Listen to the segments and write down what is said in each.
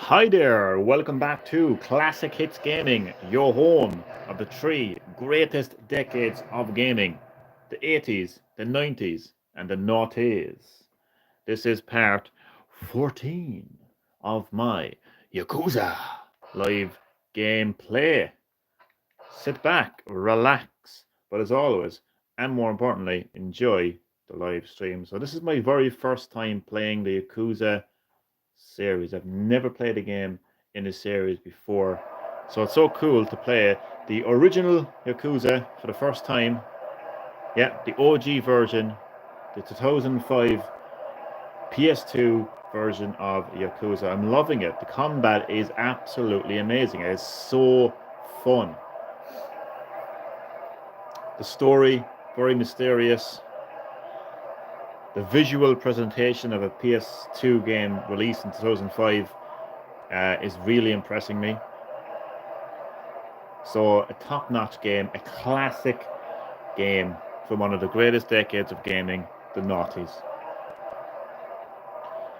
Hi there, welcome back to Classic Hits Gaming, your home of the three greatest decades of gaming, the 80s, the 90s, and the noughties. This is part 14 of my Yakuza live gameplay. Sit back, relax, but as always, and more importantly, enjoy the live stream. So, this is my very first time playing the Yakuza series. I've never played a game in this series before, so it's so cool to play the original Yakuza for the first time. Yeah, the OG version, the 2005 PS2 version of Yakuza. I'm loving it. The combat is absolutely amazing. It's so fun. The story, very mysterious. The visual presentation of a PS2 game released in 2005 is really impressing me. So a top-notch game, a classic game from one of the greatest decades of gaming, the noughties.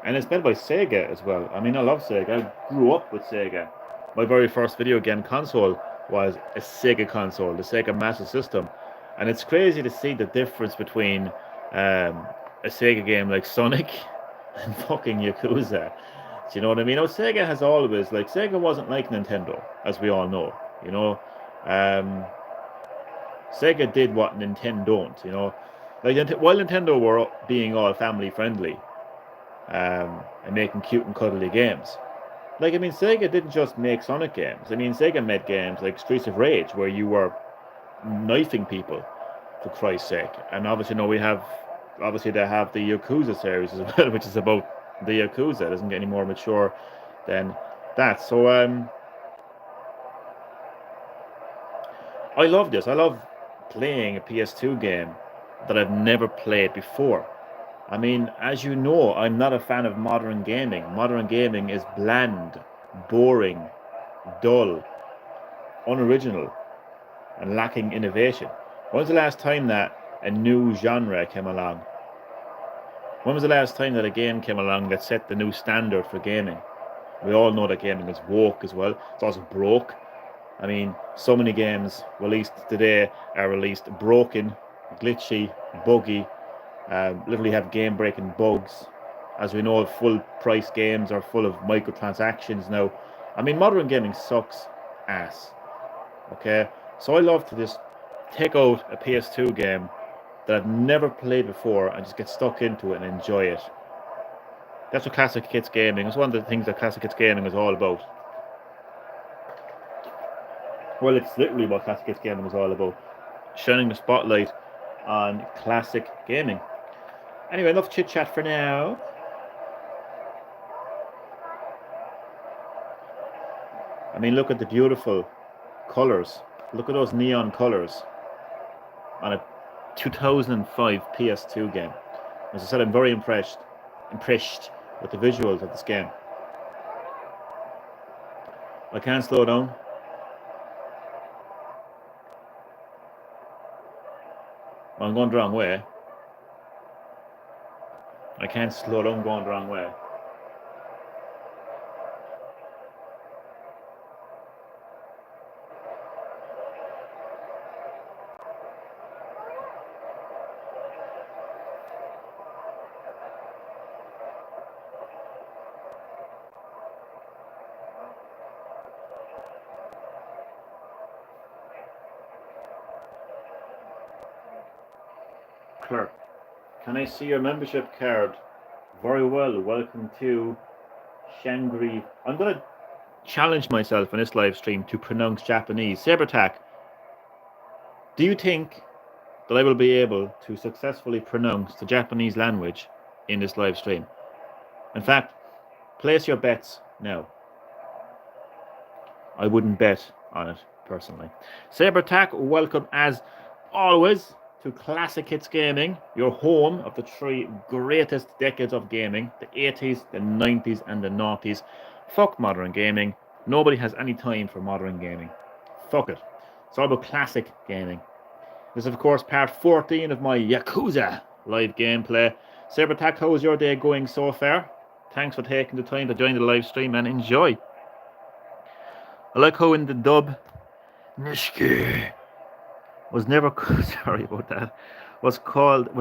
And it's made by Sega as well. I mean, I love Sega. I grew up with Sega. My very first video game console was a Sega console, the Sega Master System. And it's crazy to see the difference between a Sega game like Sonic and fucking Yakuza. Do you know what I mean? Sega has always, Sega wasn't like Nintendo, as we all know. Sega did what Nintendo don't. While Nintendo were being all family friendly and making cute and cuddly games. Sega didn't just make Sonic games. Sega made games like Streets of Rage, where you were knifing people, for Christ's sake. And obviously, they have the Yakuza series as well, which is about the Yakuza. It doesn't get any more mature than that. So, I love this. I love playing a PS2 game that I've never played before. As you know, I'm not a fan of modern gaming. Modern gaming is bland, boring, dull, unoriginal, and lacking innovation. When was the last time that a new genre came along? When was the last time that a game came along that set the new standard for gaming? We all know that gaming is woke as well. It's also broke. So many games released today are released broken, glitchy, buggy, literally have game-breaking bugs. As we know, full-price games are full of microtransactions now. Modern gaming sucks ass. Okay? So I love to just take out a PS2 game that I've never played before and just get stuck into it and enjoy it. That's what Classic Hits Gaming is. One of the things that Classic Hits Gaming is all about. Well, it's literally what Classic Hits Gaming is all about. Shining the spotlight on classic gaming. Anyway, enough chit chat for now. Look at the beautiful colours. Look at those neon colours on a 2005 PS2 game. As I said, I'm very impressed with the visuals of this game. I can't slow down. I'm going the wrong way. I can't slow down going the wrong way. Clerk, can I see your membership card? Very well, welcome to Shangri. I'm going to challenge myself in this live stream to pronounce Japanese. Sabertac, do you think that I will be able to successfully pronounce the Japanese language in this live stream? In fact, place your bets now. I wouldn't bet on it, personally. Sabertac, welcome as always to Classic Hits Gaming, your home of the three greatest decades of gaming, the 80s, the 90s, and the noughties. Fuck modern gaming. Nobody has any time for modern gaming. Fuck it. It's all about classic gaming. This is, of course, part 14 of my Yakuza live gameplay. Sabertac, how's your day going so far? Thanks for taking the time to join the live stream and enjoy. I like how in the dub, Nishiki was never sorry about that. Was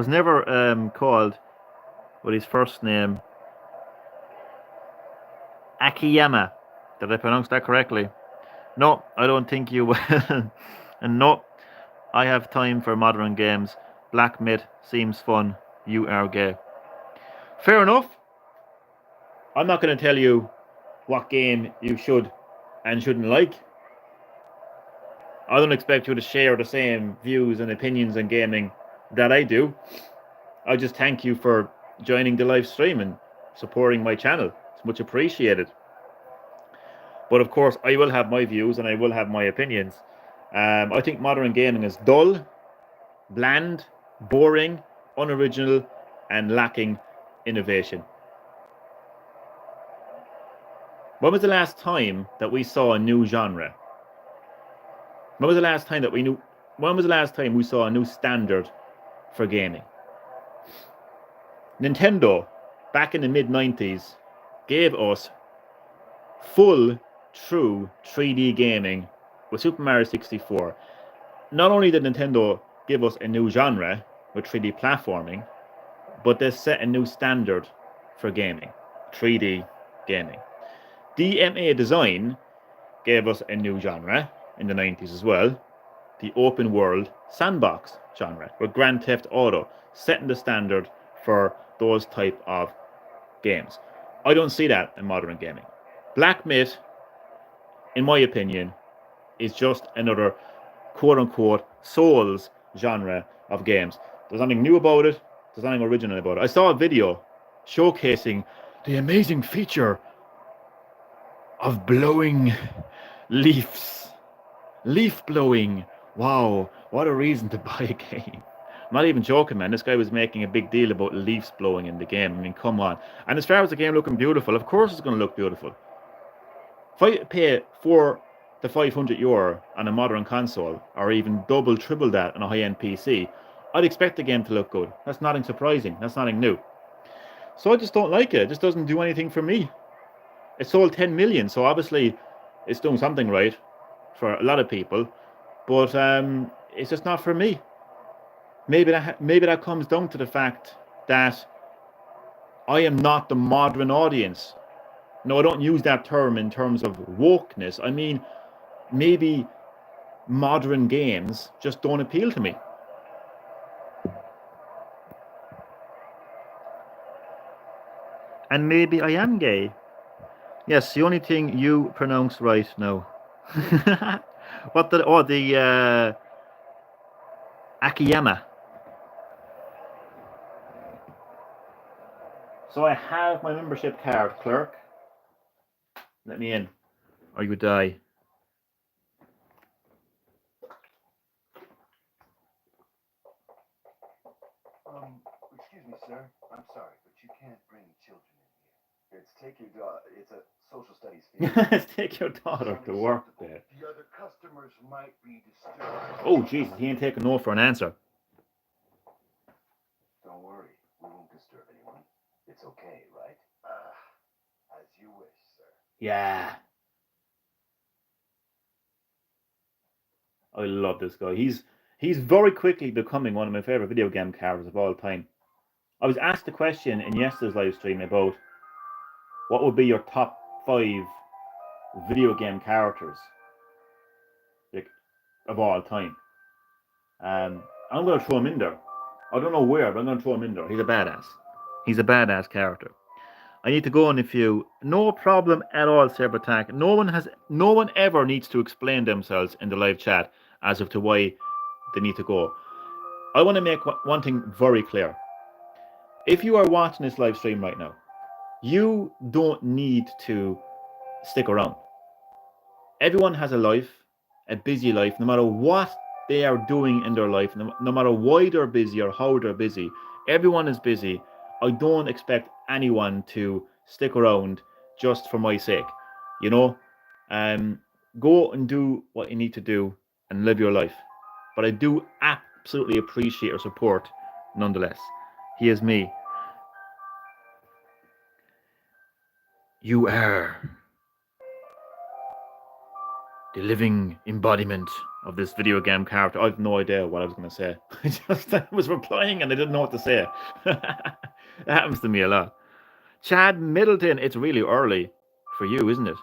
never called with his first name Akiyama. Did I pronounce that correctly? No, I don't think you will. And no, I have time for modern games. Black Myth seems fun. You are gay. Fair enough. I'm not going to tell you what game you should and shouldn't like. I don't expect you to share the same views and opinions on gaming that I do. I just thank you for joining the live stream and supporting my channel. It's much appreciated. But of course, I will have my views and I will have my opinions. I think modern gaming is dull, bland, boring, unoriginal, and lacking innovation. When was the last time that we saw a new genre? When was the last time we saw a new standard for gaming? Nintendo, back in the mid-90s, gave us full, true 3D gaming with Super Mario 64. Not only did Nintendo give us a new genre with 3D platforming, but they set a new standard for gaming, 3D gaming. DMA Design gave us a new genre in the 90s as well, the open world sandbox genre, with Grand Theft Auto setting the standard for those type of games. I don't see that in modern gaming. Black Myth, in my opinion, is just another quote-unquote Souls genre of games. There's nothing new about it. There's nothing original about it. I saw a video showcasing the amazing feature of blowing leaves. Leaf blowing. Wow, what a reason to buy a game. I'm not even joking, man. This guy was making a big deal about leaves blowing in the game. I mean, come on. And as far as the game looking beautiful, of course it's going to look beautiful. If I pay 400 to 500 euro on a modern console, or even double, triple that on a high-end PC, I'd expect the game to look good. That's nothing surprising. That's nothing new. So I just don't like it. It just doesn't do anything for me. It sold 10 million, so obviously it's doing something right for a lot of people, but it's just not for me. Maybe that comes down to the fact that I am not the modern audience. No, I don't use that term in terms of wokeness. I mean, maybe modern games just don't appeal to me. And maybe I am gay. Yes, the only thing you pronounce right now. The Akiyama. So I have my membership card, clerk. Let me in, or you die. Excuse me, sir. I'm sorry, but you can't bring children in here. It's take your daughter. It's a social studies field. Let's take your daughter to work there. The other customers might be disturbed. Oh, Jesus, he ain't taking no for an answer. Don't worry, we won't disturb anyone. It's okay, right? As you wish, sir. Yeah. I love this guy. He's very quickly becoming one of my favorite video game characters of all time. I was asked a question in yesterday's live stream about what would be your top 5 video game characters of all time. I'm going to throw him in there. I don't know where, but I'm going to throw him in there. He's a badass. He's a badass character. I need to go on a few. No problem at all, Sabertac. No one ever needs to explain themselves in the live chat as to why they need to go. I want to make one thing very clear. If you are watching this live stream right now, you don't need to stick around. Everyone has a life, a busy life, no matter what they are doing in their life, no matter why they're busy or how they're busy. Everyone is busy. I don't expect anyone to stick around just for my sake. You know, go and do what you need to do and live your life. But I do absolutely appreciate your support nonetheless. He is me. You are the living embodiment of this video game character. I have no idea what I was going to say. I was replying and I didn't know what to say. That happens to me a lot. Chad Middleton, it's really early for you, isn't it?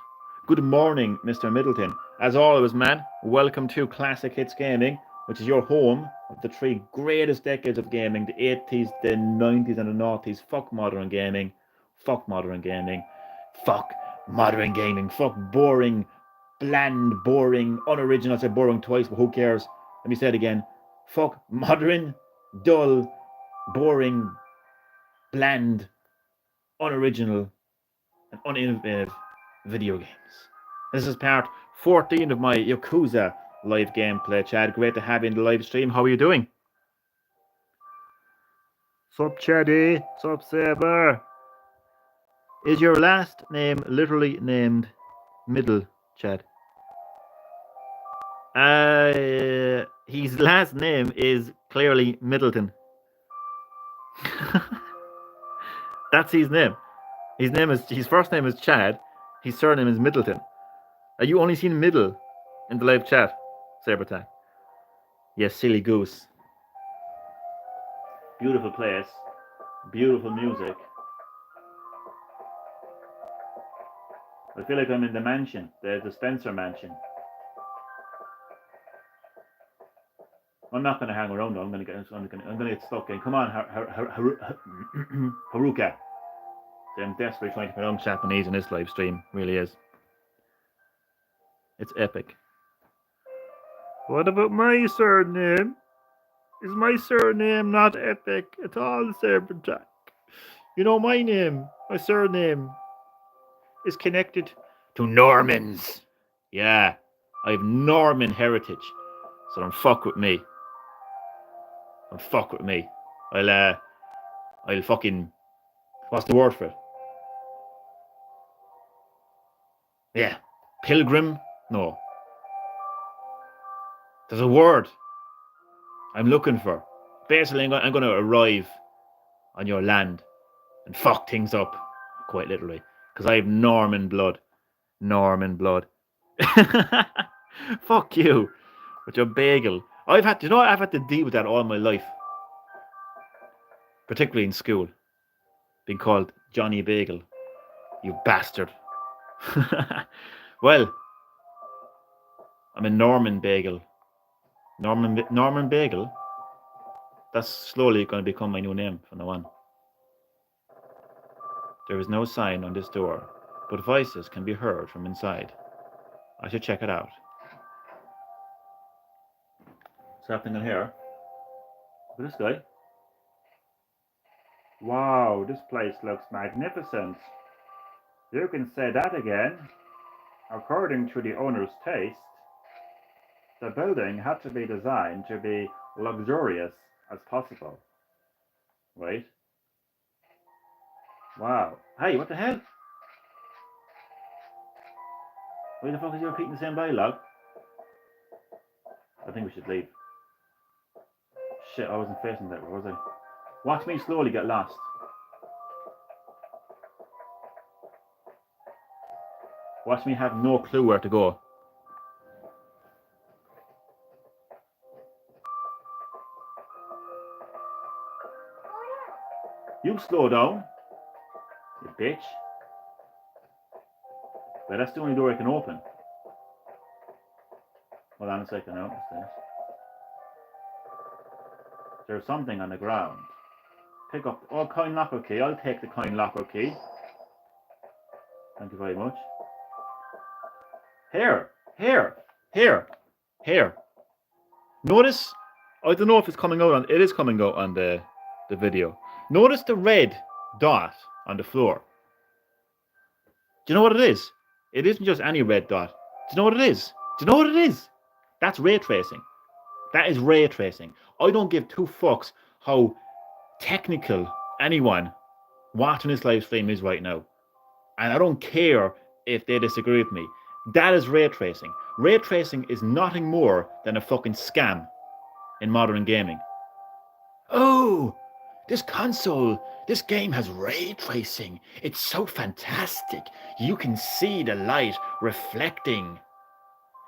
Good morning, Mr. Middleton. As always, man, welcome to Classic Hits Gaming, which is your home of the three greatest decades of gaming, the 80s, the 90s, and the 90s. Fuck modern gaming. Fuck modern gaming. Fuck modern gaming. Fuck boring, bland, boring, unoriginal. I said boring twice, but who cares? Let me say it again. Fuck modern, dull, boring, bland, unoriginal, and uninnovative video games. This is part 14 of my Yakuza live gameplay, Chad. Great to have you in the live stream. How are you doing? Sup, Chaddy? Sup, Saber? Is your last name literally named Middle, Chad? His last name is clearly Middleton. That's his name. His first name is Chad. His surname is Middleton. Are you only seeing Middle in the live chat, Sabertag? Yes, silly goose. Beautiful place. Beautiful music. I feel like I'm in the mansion, the Spencer mansion. I'm not going to hang around though. I'm going to get stuck in. Come on, Haruka. I'm desperately trying to pronounce Japanese in this live stream. Really is. It's epic. What about my surname? Is my surname not epic at all, Saberjack? You know my name, my surname, is connected to Normans. Yeah, I have Norman heritage. So don't fuck with me. Don't fuck with me. I'll fucking... What's the word for it? Yeah. Pilgrim? No. There's a word I'm looking for. Basically, I'm going to arrive on your land and fuck things up, quite literally, because I have Norman blood. Norman blood. Fuck you with your bagel. I've had to deal with that all my life, particularly in school, being called Johnny Bagel. You bastard. Well, I'm a Norman Bagel. Norman Bagel? That's slowly going to become my new name from now on. There is no sign on this door, but voices can be heard from inside. I should check it out. What's happening in here? Look at this guy. Wow, this place looks magnificent. You can say that again. According to the owner's taste, the building had to be designed to be luxurious as possible. Right? Wow. Hey, what the hell? Why the fuck is he repeating the same dialogue? I think we should leave. Shit, I wasn't facing that, was I? Watch me slowly get lost. Watch me have no clue where to go. You slow down, you bitch. But that's the only door I can open. Hold on a second now. What's this? There's something on the ground. Pick up. Oh, coin locker key. I'll take the coin locker key. Thank you very much. Here. Notice, I don't know if it's coming out on, it is coming out on the video. Notice the red dot on the floor. Do you know what it is? It isn't just any red dot. Do you know what it is? That's ray tracing. That is ray tracing. I don't give two fucks how technical anyone watching this live stream is right now. And I don't care if they disagree with me. That is ray tracing. Ray tracing is nothing more than a fucking scam in modern gaming. Oh, this game has ray tracing. It's so fantastic. You can see the light reflecting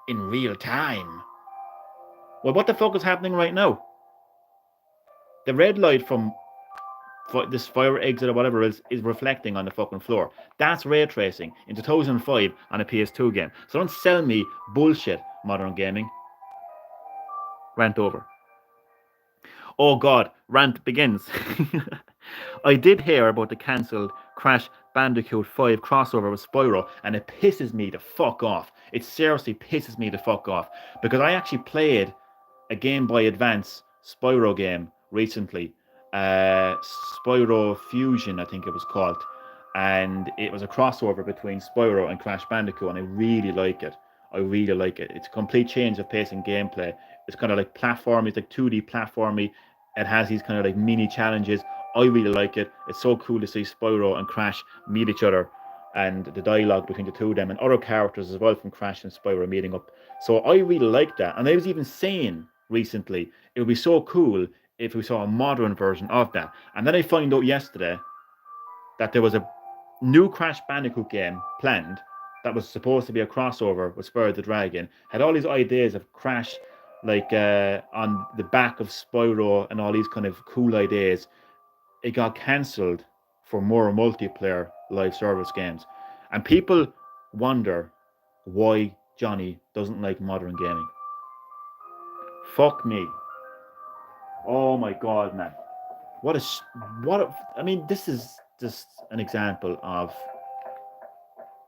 in real time. Well, what the fuck is happening right now? The red light from this fire exit or whatever is reflecting on the fucking floor. That's ray tracing in 2005 on a PS2 game. So don't sell me bullshit, modern gaming. Rant over. Oh god, rant begins. I did hear about the cancelled Crash Bandicoot 5 crossover with Spyro, and it pisses me the fuck off. It seriously pisses me the fuck off. Because I actually played a Game Boy Advance Spyro game recently. Spyro Fusion, I think it was called. And it was a crossover between Spyro and Crash Bandicoot, and I really like it. I really like it. It's a complete change of pace and gameplay. It's kind of like platformy, it's like 2D platformy. It has these kind of like mini challenges. I really like it. It's so cool to see Spyro and Crash meet each other, and the dialogue between the two of them, and other characters as well from Crash and Spyro meeting up. So I really like that. And I was even saying recently, it would be so cool if we saw a modern version of that. And then I found out yesterday that there was a new Crash Bandicoot game planned that was supposed to be a crossover with Spyro the Dragon. Had all these ideas of Crash like on the back of Spyro and all these kind of cool ideas. It got cancelled for more multiplayer live service games. And people wonder why Johnny doesn't like modern gaming. Fuck me. Oh my god, man. I mean, this is just an example of,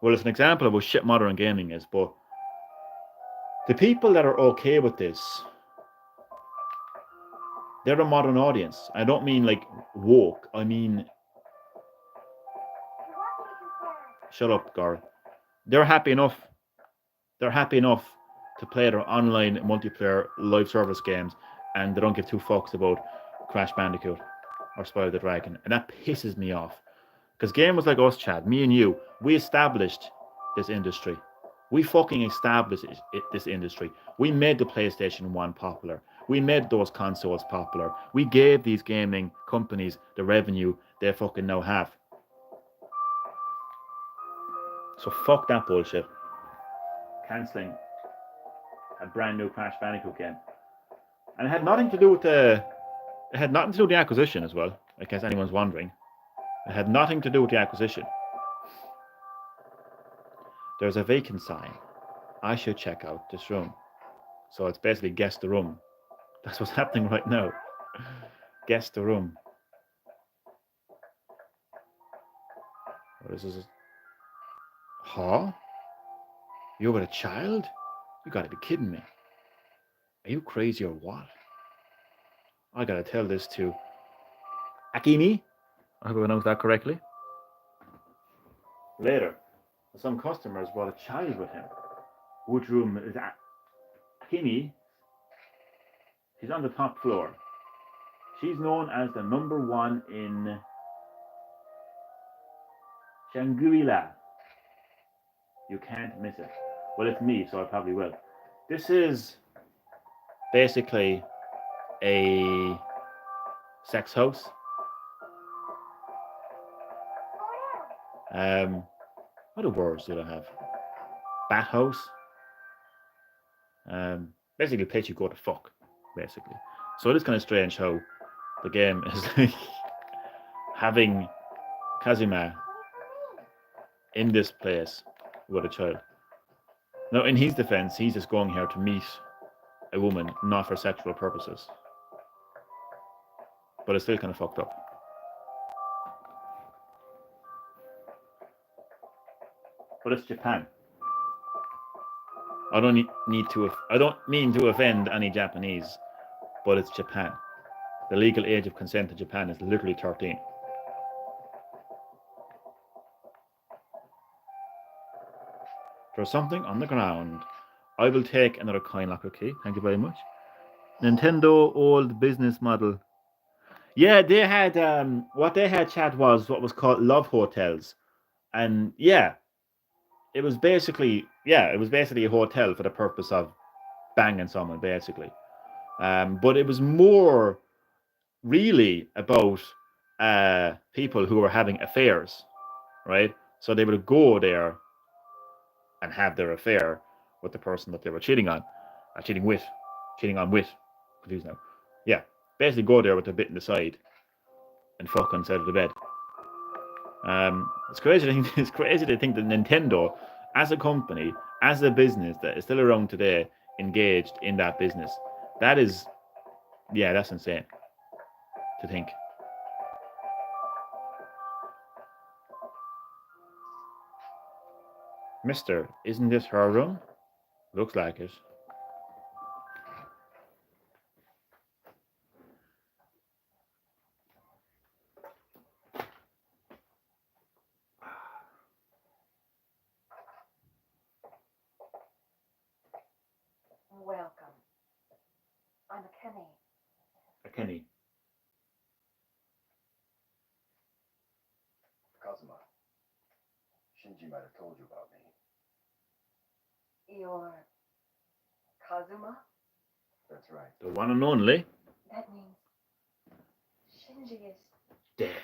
well, it's an example of what shit modern gaming is, but the people that are okay with this, they're a modern audience. I don't mean like woke. I mean, shut up, girl. They're happy enough. They're happy enough to play their online multiplayer live service games, and they don't give two fucks about Crash Bandicoot or Spyro the Dragon. And that pisses me off. Because gamers like us, Chad, me and you, we established this industry. We fucking established this industry. We made the PlayStation 1 popular. We made those consoles popular. We gave these gaming companies the revenue they fucking now have. So fuck that bullshit. Cancelling a brand new Crash Bandicoot game. And it had nothing to do with the acquisition as well, in case anyone's wondering. It had nothing to do with the acquisition. There's a vacant sign. I should check out this room. So it's basically guess the room. That's what's happening right now. Guess the room. What is this? Huh? You're with a child? You gotta be kidding me. Are you crazy or what? I gotta tell this to Akimi. I hope I pronounced that correctly. Later, some customers brought a child with him. Which room is that? Akimi. She's on the top floor. She's known as the number one in Shangri-La. You can't miss it. Well, it's me, so I probably will. This is basically a sex house. What other words do I have? Bat house. Basically, a place you go to fuck. Basically, so it is kind of strange how the game is like having Kazuma in this place with a child. Now, in his defense, he's just going here to meet a woman, not for sexual purposes. But it's still kind of fucked up. But it's Japan. I don't mean to offend any Japanese, but it's Japan. The legal age of consent in Japan is literally 13. There's something on the ground. I will take another coin locker key. Thank you very much. Nintendo old business model. Yeah, they had what they had, Chad, was what was called love hotels. And yeah, it was basically a hotel for the purpose of banging someone, basically. But it was more really about people who were having affairs, right? So they would go there and have their affair with the person that they were cheating on, cheating on with. Confused now. Yeah, basically go there with the bit in the side and fuck on the side of the bed. It's crazy. It's crazy to think that Nintendo, as a company, as a business that is still around today, engaged in that business. That is, yeah, that's insane to think. Mister, isn't this her room? Looks like it. Welcome. I'm a Kenny. A Kenny. Kazuma, Shinji might have told you about me. You're Kazuma? That's right. The one and only. That means Shinji is... Dead.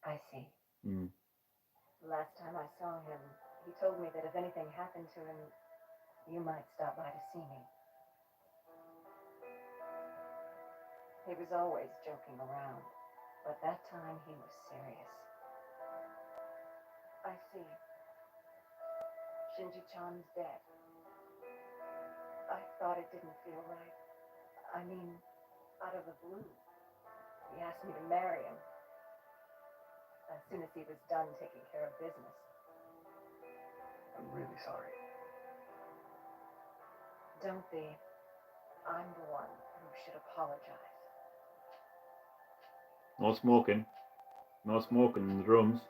I see. Mm. Last time I saw him, he told me that if anything happened to him, you might stop by to see me. He was always joking around, but that time he was serious. I see. Shinji-chan's dead. I thought it didn't feel right. I mean, out of the blue. He asked me to marry him. As soon as he was done taking care of business. I'm really sorry. Don't be. I'm the one who should apologize. No smoking. No smoking in the rooms.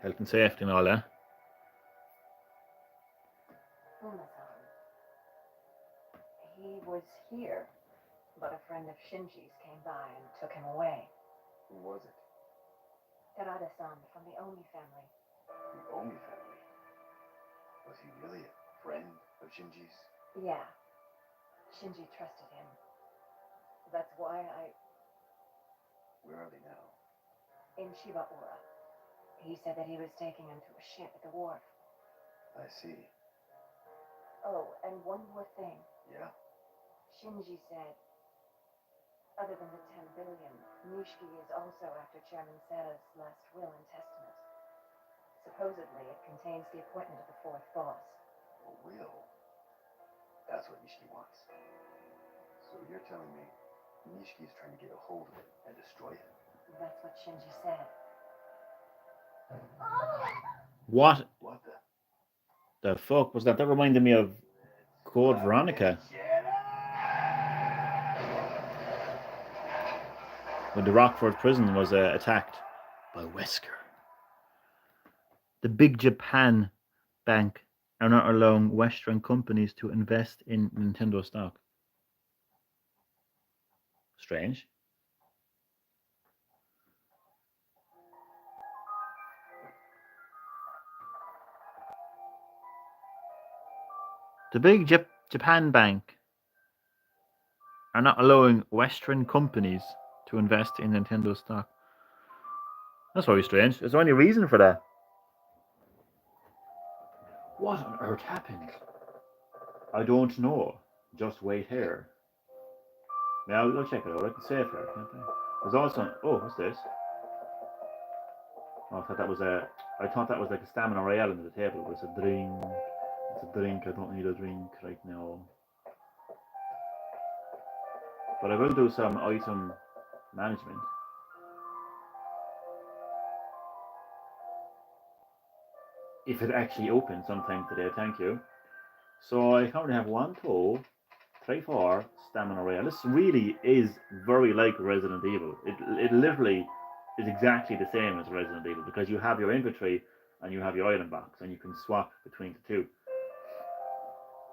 Health and safety and all that. Uma-san. He was here, but a friend of Shinji's came by and took him away. Who was it? Terada-san from the Omi family. The Omi family. Was he really a friend of Shinji's? Yeah. Shinji trusted him. That's why Where are they now? in Shibaura. He said that he was taking him to a ship at the wharf. I see. Oh, and one more thing. Yeah? Shinji said, other than the 10 billion, Nishiki is also after Chairman Sada's last will and testament. Supposedly, it contains the appointment of the fourth boss. A will? That's what Nishiki wants. So you're telling me Nishiki's trying to get a hold of it and destroy it? That's what Shinji said. What What the? the fuck was that? That reminded me of Code Veronica. When the Rockford prison was attacked by Wesker. The big Japan bank are not allowing Western companies to invest in Nintendo stock. Strange. The big Japan bank are not allowing Western companies to invest in Nintendo stock. That's very strange. Is there any reason for that? What on earth happened? I don't know. Just wait here. Now I'll check it out. I can save here, can't I? There's also what's this? Oh, I thought that was like a stamina royale under the table, but it's a drink. It's a drink. I don't need a drink right now. But I will do some item management. If it actually opens sometime today, thank you. So I currently have 1, 2, 3, 4 stamina royale. This really is very like Resident Evil. It literally is exactly the same as Resident Evil because you have your inventory and you have your item box and you can swap between the two.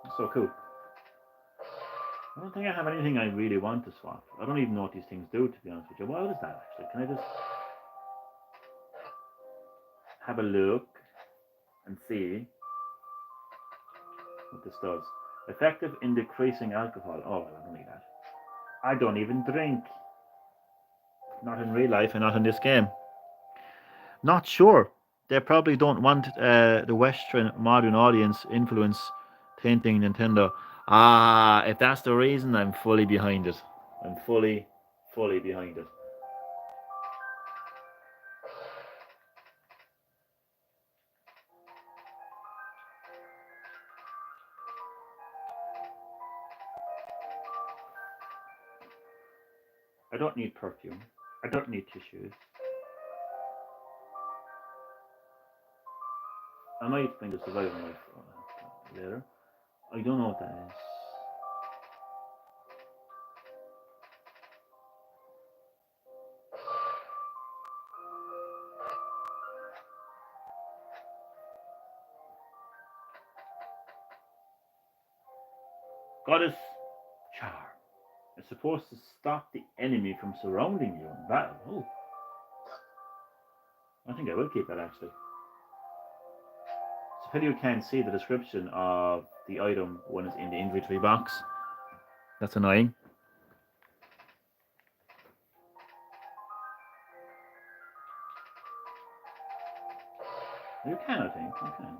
It's so cool. I don't think I have anything I really want to swap. I don't even know what these things do, to be honest with you. What is that actually? Can I just have a look and see what this does? Effective in decreasing alcohol. Oh, well, I don't need that. I don't even drink. Not in real life and not in this game. Not sure. They probably don't want the Western modern audience influence tainting Nintendo. Ah, if that's the reason, I'm fully behind it. I'm fully behind it. I don't need perfume. I don't need tissues. I might find a survival knife later. I don't know what that is. Goddess charm. It's supposed to stop the enemy from surrounding you in battle. Oh, I think I will keep that actually. It's a pity you can't see the description of the item when it's in the inventory box. That's annoying. You can, I think. You can.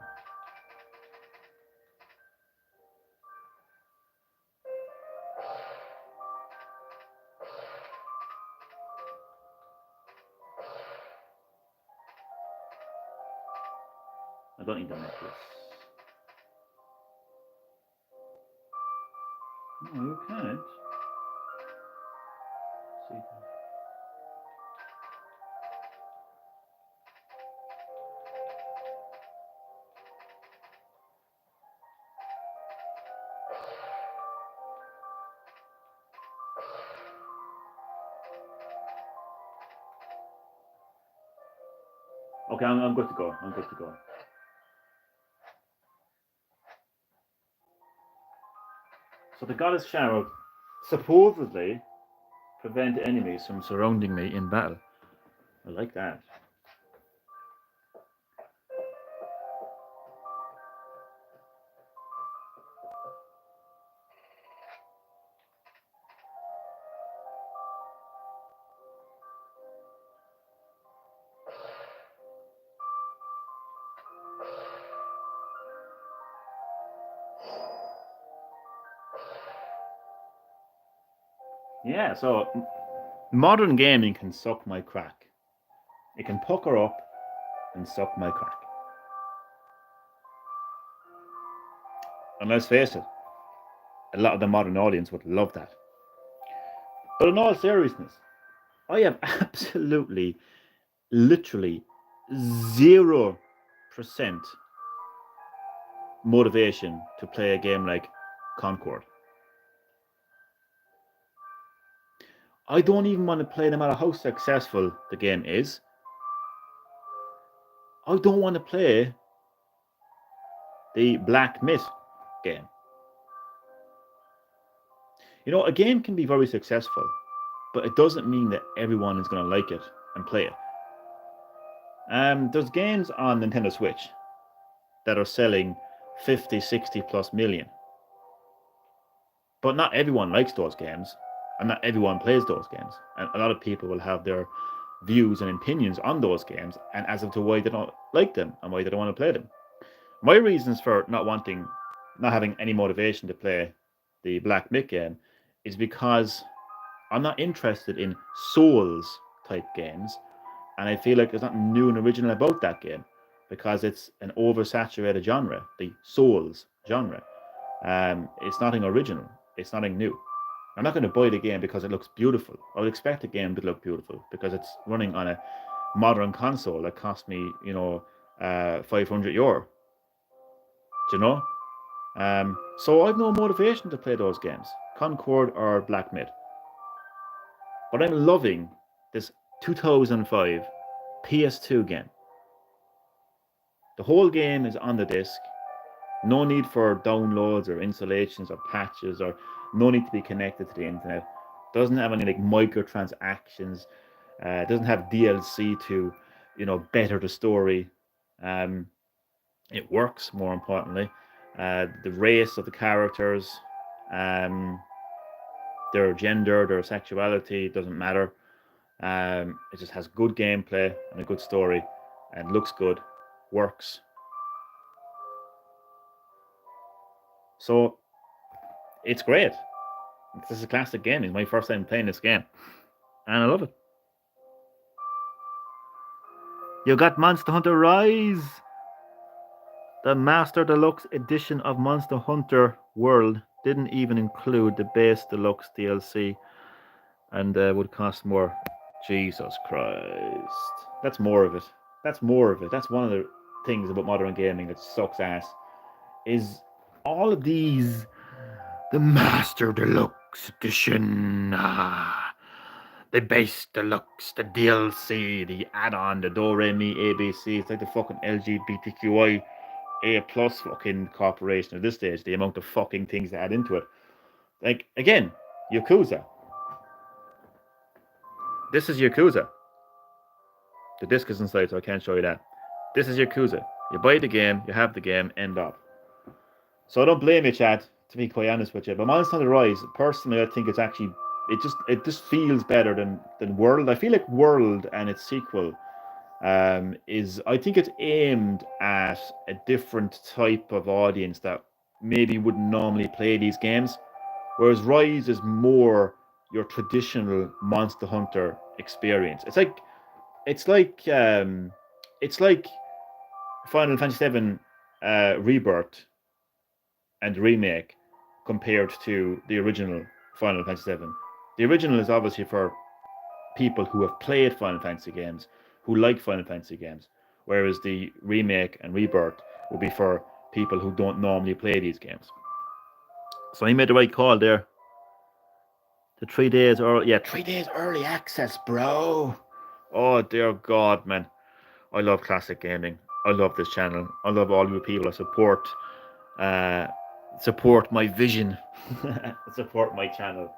I don't need the necklace. No, you can't. See. Okay, I'm good to go. I'm good to go. So the goddess shower supposedly prevent enemies from surrounding me in battle. I like that. Yeah, so modern gaming can suck my crack. It can pucker up and suck my crack. And let's face it, a lot of the modern audience would love that. But in all seriousness, I have absolutely, literally 0% motivation to play a game like Concord. I don't even want to play no matter how successful the game is. I don't want to play the Black Myth game. You know, a game can be very successful, but it doesn't mean that everyone is going to like it and play it. There's games on Nintendo Switch that are selling 50, 60 plus million. But not everyone likes those games, and not everyone plays those games. And a lot of people will have their views and opinions on those games, and as to why they don't like them and why they don't want to play them. My reasons for not having any motivation to play the Black Myth game is because I'm not interested in Souls type games, and I feel like there's nothing new and original about that game because it's an oversaturated genre, the Souls genre. It's nothing original. It's nothing new. I'm not going to buy the game because it looks beautiful. I would expect the game to look beautiful because it's running on a modern console that cost me, €500. Do you know? So I've no motivation to play those games, Concord or Black Myth. But I'm loving this 2005 PS2 game. The whole game is on the disc. No need for downloads or installations or patches, or no need to be connected to the internet. Doesn't have any like microtransactions. Doesn't have DLC to, better the story. It works, more importantly. The race of the characters, their gender, their sexuality doesn't matter. It just has good gameplay and a good story, and looks good, works. So it's great. This is a classic game. It's my first time playing this game, and I love it. You got Monster Hunter Rise, the Master Deluxe edition of Monster Hunter World. Didn't even include the base deluxe DLC, and would cost more. Jesus Christ, that's more of it. That's more of it. That's one of the things about modern gaming that sucks ass. Is all of these the Master Deluxe edition, the base deluxe, the DLC, the add-on, the Do Re Mi ABC. It's like the fucking LGBTQI A plus fucking corporation at this stage. The amount of fucking things they add into it. Like again, Yakuza. This is Yakuza. The disc is inside, so I can't show you that. This is Yakuza. You buy the game, you have the game, end up. So I don't blame you, Chad, to be quite honest with you. But Monster Hunter Rise, personally, I think it's actually it just feels better than World. I feel like World and its sequel is I think it's aimed at a different type of audience that maybe wouldn't normally play these games. Whereas Rise is more your traditional Monster Hunter experience. It's like Final Fantasy VII Rebirth and remake compared to the original Final Fantasy VII. The original is obviously for people who have played Final Fantasy games, who like Final Fantasy games, whereas the remake and rebirth will be for people who don't normally play these games. So he made the right call there. The 3 days early, yeah, 3 days early access, bro. Oh dear God, man. I love classic gaming. I love this channel. I love all you people that support my vision, support my channel.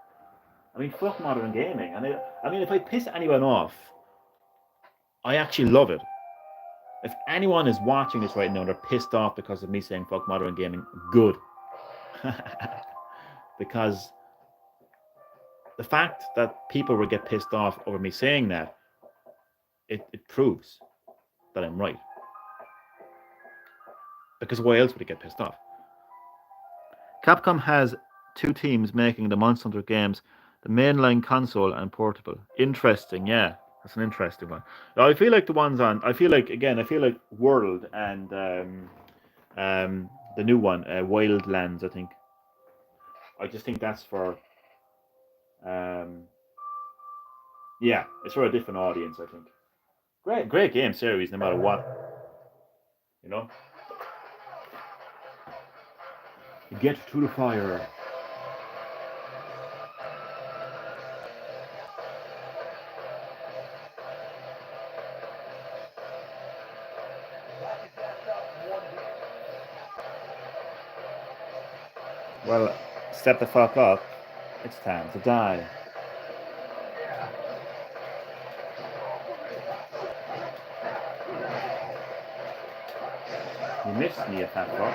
I mean, fuck modern gaming. And I mean, if I piss anyone off, I actually love it. If anyone is watching this right now and they're pissed off because of me saying fuck modern gaming, good. Because the fact that people will get pissed off over me saying that, it proves that I'm right. Because why else would it get pissed off? Capcom has 2 teams making the Monster Hunter games, the mainline console and portable. Interesting, yeah. That's an interesting one. I feel like the ones on I feel like World and the new one, Wildlands, I think. I just think that's for yeah, it's for a different audience, I think. Great game series no matter what. You know? Get to the fire. Well, step the fuck up. It's time to die. You missed me at that part.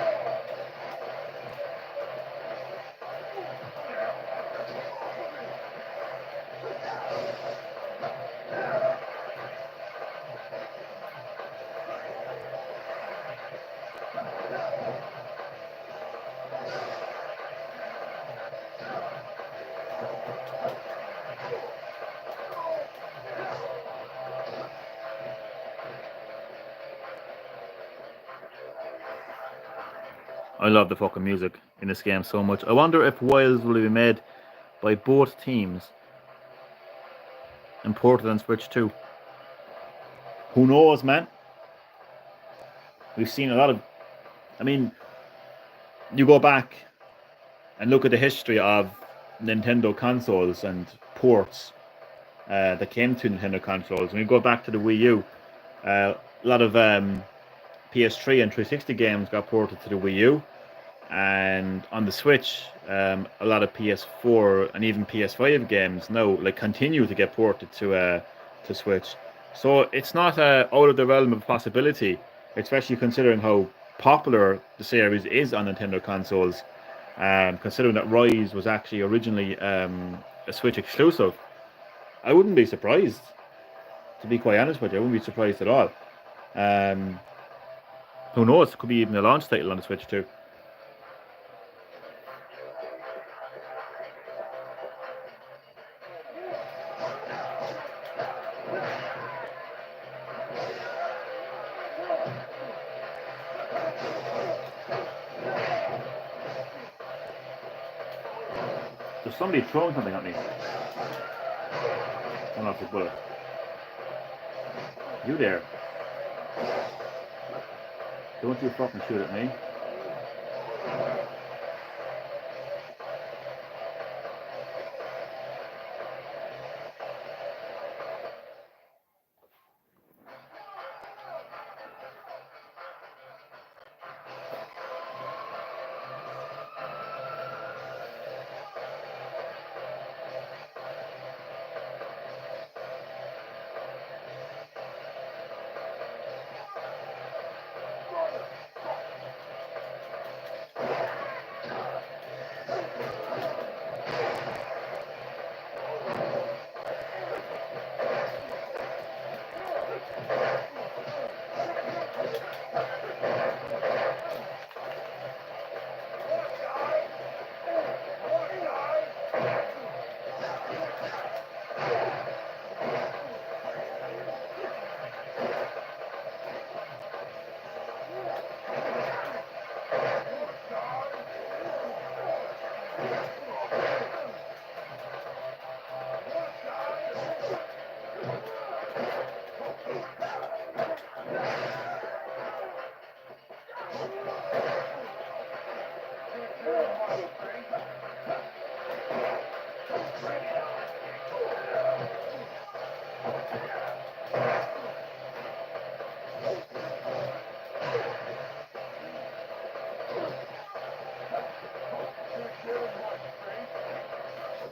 I love the fucking music in this game so much. I wonder if Wilds will be made by both teams and ported on Switch too. Who knows, man? We've seen a lot of. I mean, you go back and look at the history of Nintendo consoles and ports that came to Nintendo consoles. When you go back to the Wii U, a lot of PS3 and 360 games got ported to the Wii U. And on the Switch, a lot of PS4 and even PS5 games now continue to get ported to Switch. So it's not out of the realm of possibility, especially considering how popular the series is on Nintendo consoles. Considering that Rise was actually originally a Switch exclusive, I wouldn't be surprised. To be quite honest with you, I wouldn't be surprised at all. Um, who knows? It could be even a launch title on the Switch too. There's somebody throwing something at me. I don't know if it's a bullet. You there? Don't you fucking shoot at me.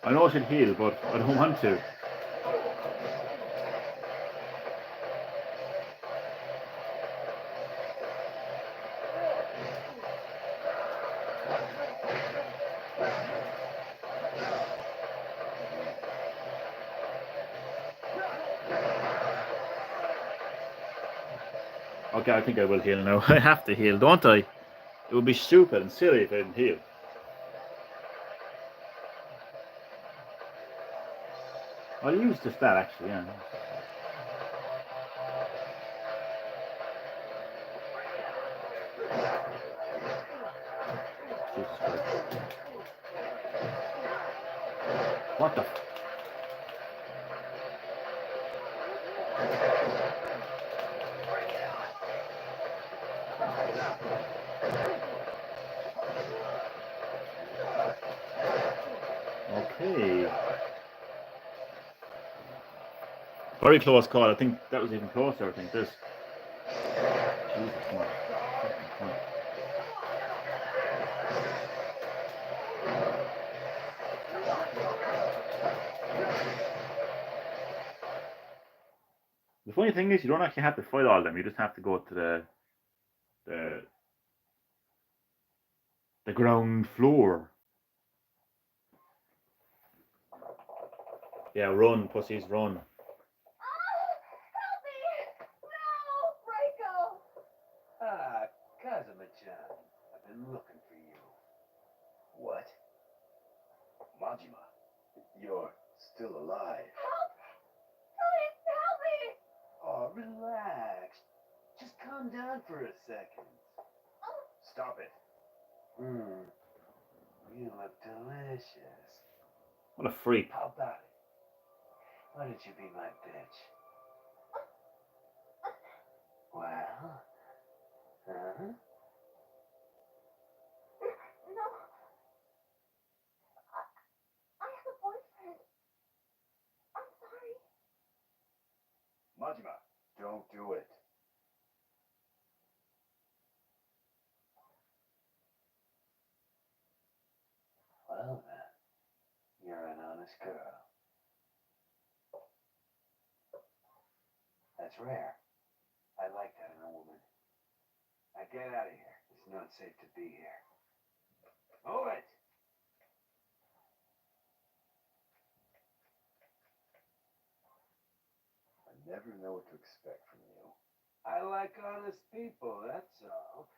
I know I should heal, but I don't want to. Okay, I think I will heal now. I have to heal, don't I? It would be stupid and silly if I didn't heal. I'll use just that actually, yeah. Jesus Christ. What the? Okay. Very close call. I think that was even closer. I think this. Jesus, come on. Come on. The funny thing is, you don't actually have to fight all of them. You just have to go to the the ground floor. Yeah, run, pussies, run. Help me! No! Reiko! Ah, Kazuma-chan. I've been looking for you. What? Majima, you're still alive. Help! Please help me! Oh, relax. Just calm down for a second. Stop it. You look delicious. What a freak. How about it? Why don't you be my bitch? Well? Huh? No. I have a boyfriend. I'm sorry. Majima, don't do it. Well then, you're an honest girl. That's rare. I like that in a woman. Now get out of here. It's not safe to be here. Move it! never know what to expect from you. I like honest people, that's all.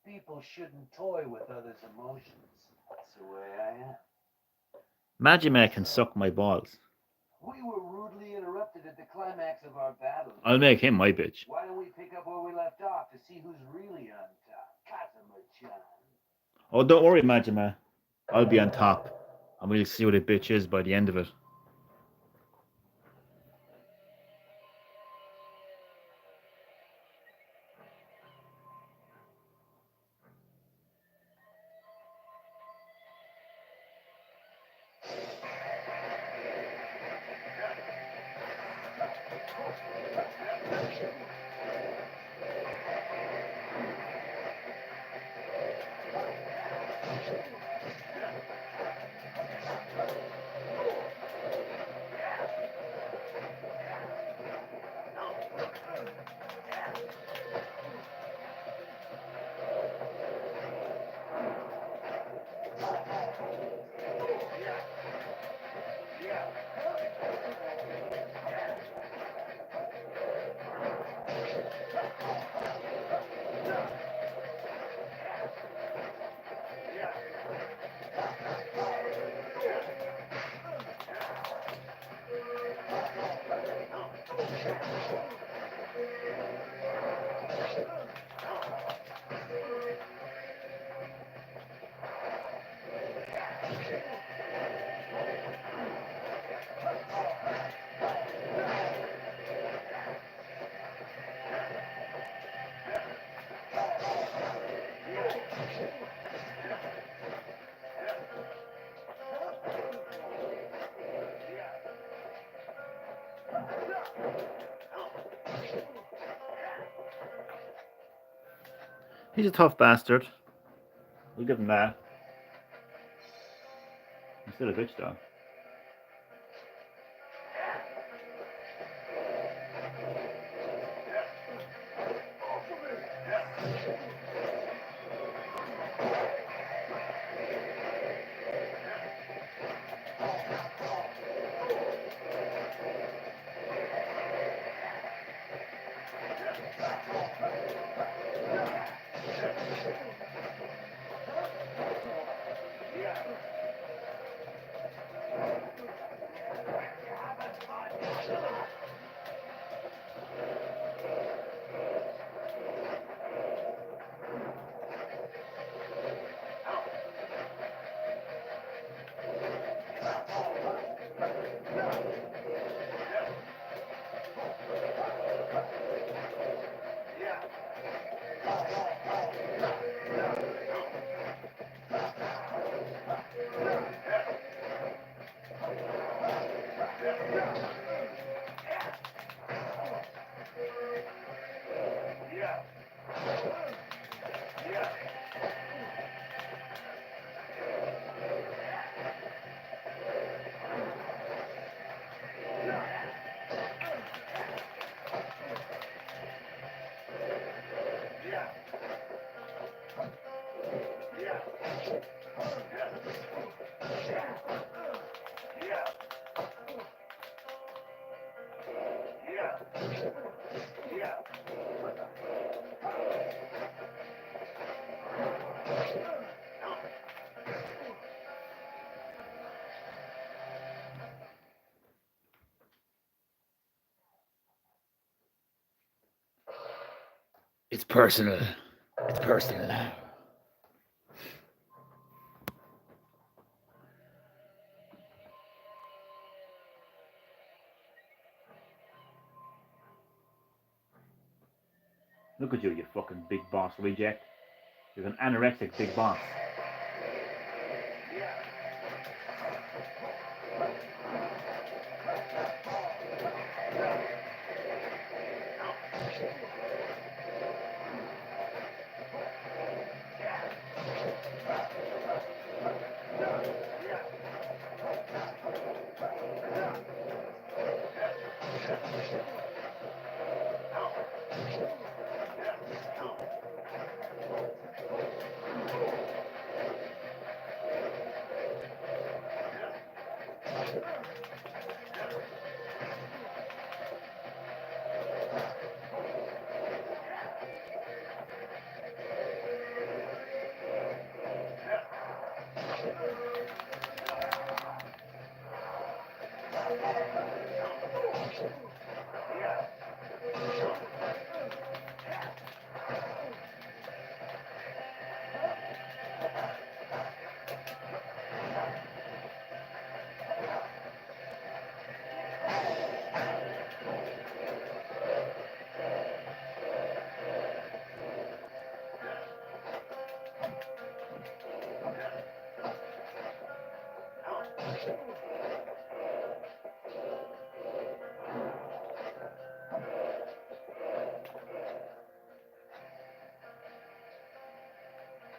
People shouldn't toy with others' emotions. That's the way I am. Majima can suck my balls. We were rudely interrupted at the climax of our battle. I'll make him my bitch. Why don't we pick up where we left off to see who's really on top? Kazuma-chan. Oh, don't worry, Majima. I'll be on top. And we'll see what a bitch is by the end of it. He's a tough bastard. We'll give him that. He's still a bitch, though. It's personal. It's personal now. Look at you, you fucking big boss reject. You're an anorexic big boss.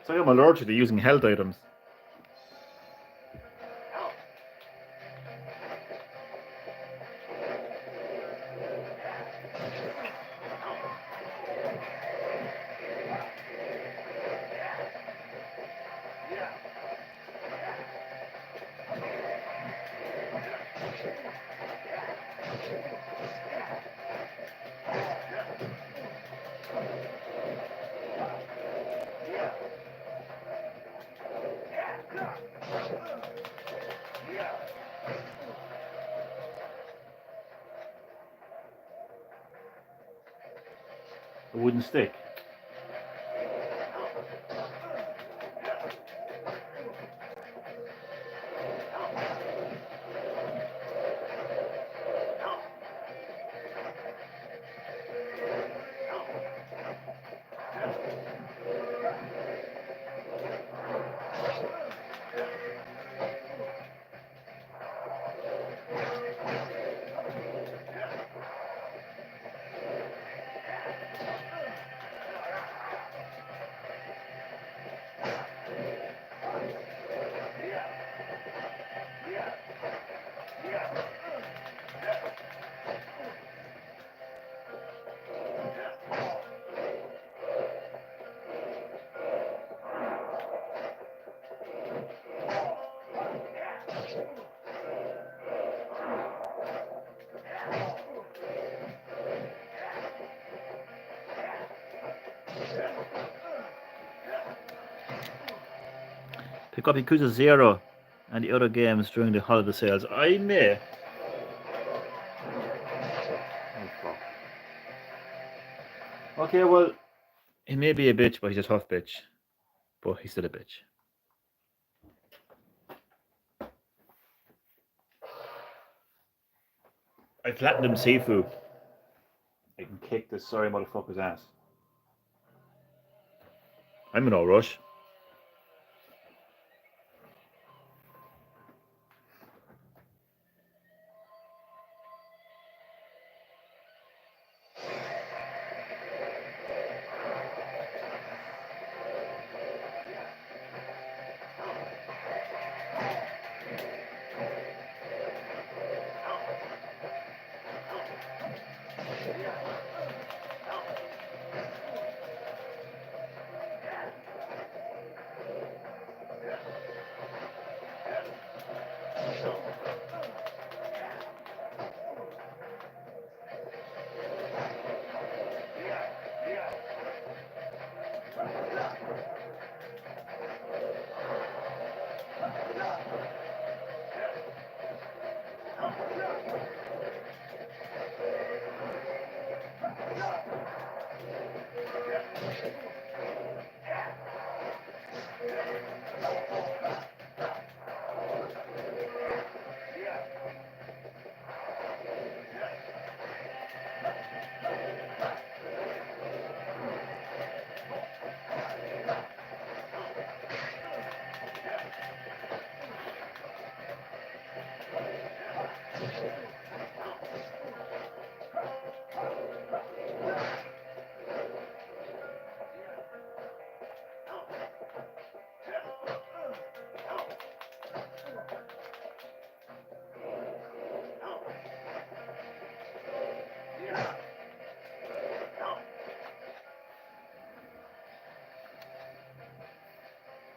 It's like I'm allergic to using health items. A wooden stick. Pick up Yakuza 0 and the other games during the holiday sales. I may. Oh, fuck. Okay, well, he may be a bitch, but he's a tough bitch. But he's still a bitch. I platinum Sifu. I can kick this sorry motherfucker's ass. I'm in no rush.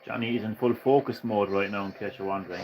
Johnny is in full focus mode right now, in case you're wondering.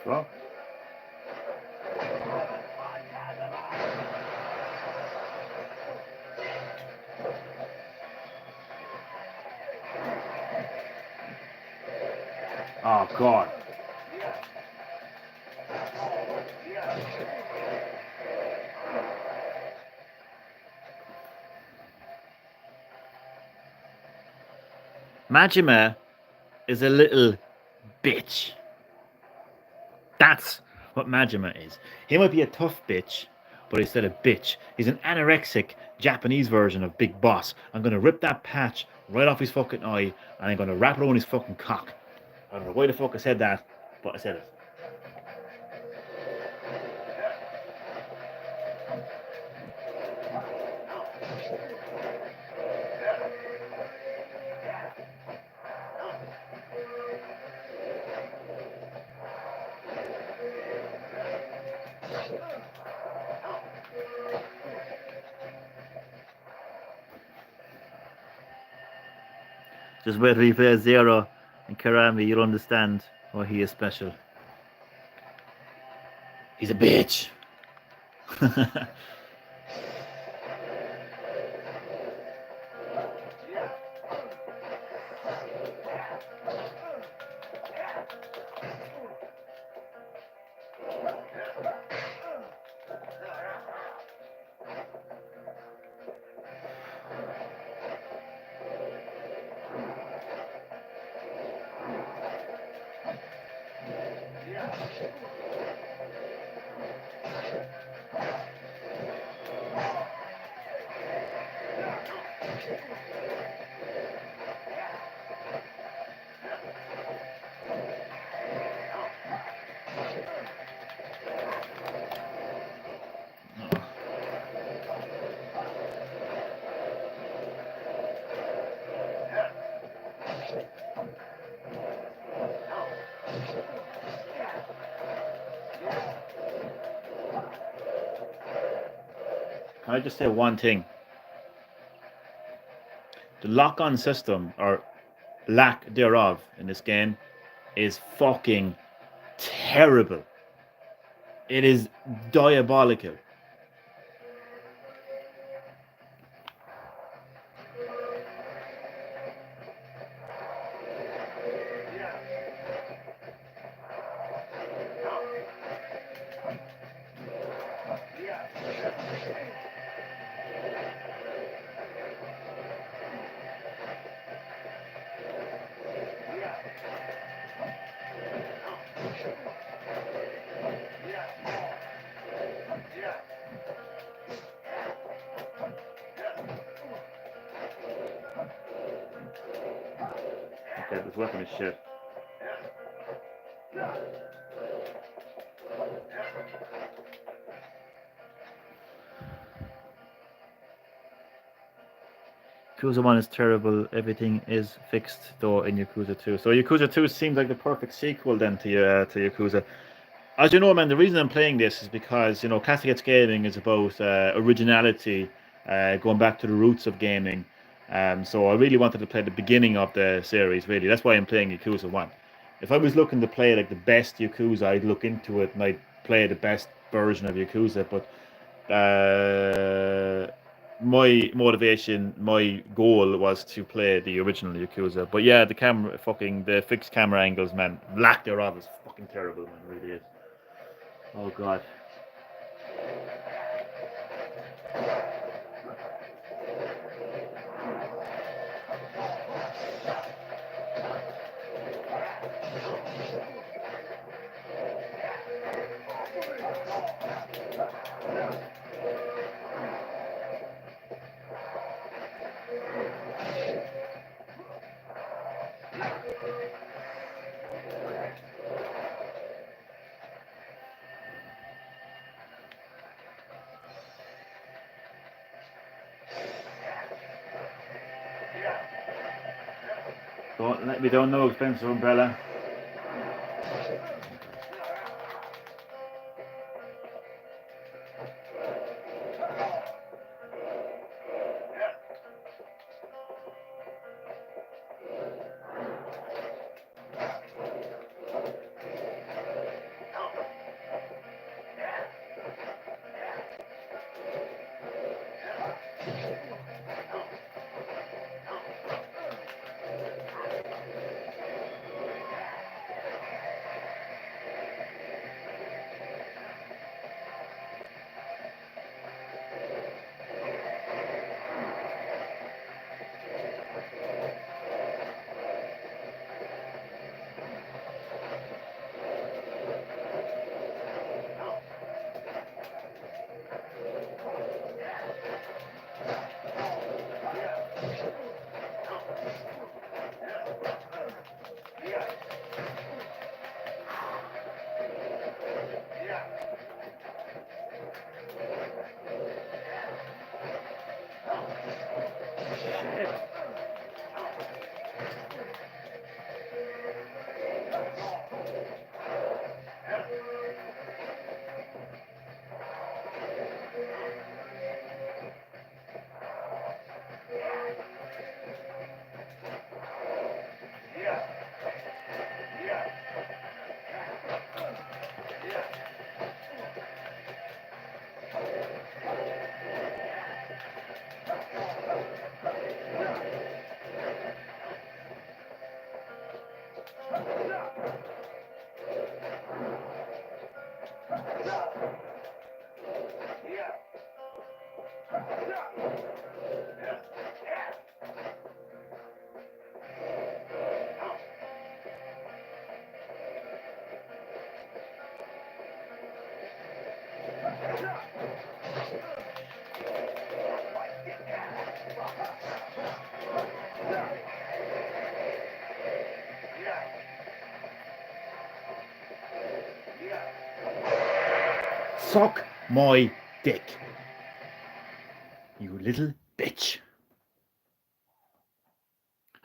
fuck? Oh god. Majima is a little bitch. That's what Majima is. He might be a tough bitch, but instead of bitch, he's an anorexic Japanese version of Big Boss. I'm gonna rip that patch right off his fucking eye, and I'm gonna wrap it around his fucking cock. I don't know why the fuck I said that, but I said it. Just wait till he plays Zero and Karami, you'll understand why he is special. He's a bitch. Can I just say one thing? The lock-on system, or lack thereof, in this game is fucking terrible. It is diabolical. Okay, this weapon is shit. Yakuza 1 is terrible. Everything is fixed though in Yakuza 2. So Yakuza 2 seems like the perfect sequel then to Yakuza. As you know, man, the reason I'm playing this is because, you know, Classic Gaming is about originality, going back to the roots of gaming. So I really wanted to play the beginning of the series, really. That's why I'm playing Yakuza 1. If I was looking to play like the best Yakuza, I'd look into it and I'd play the best version of Yakuza. But my motivation, my goal was to play the original Yakuza. But yeah, the fixed camera angles, man, lack thereof is fucking terrible, man, it really is. Oh god. Don't let me down, no expensive umbrella. shit. Suck my dick. You little bitch.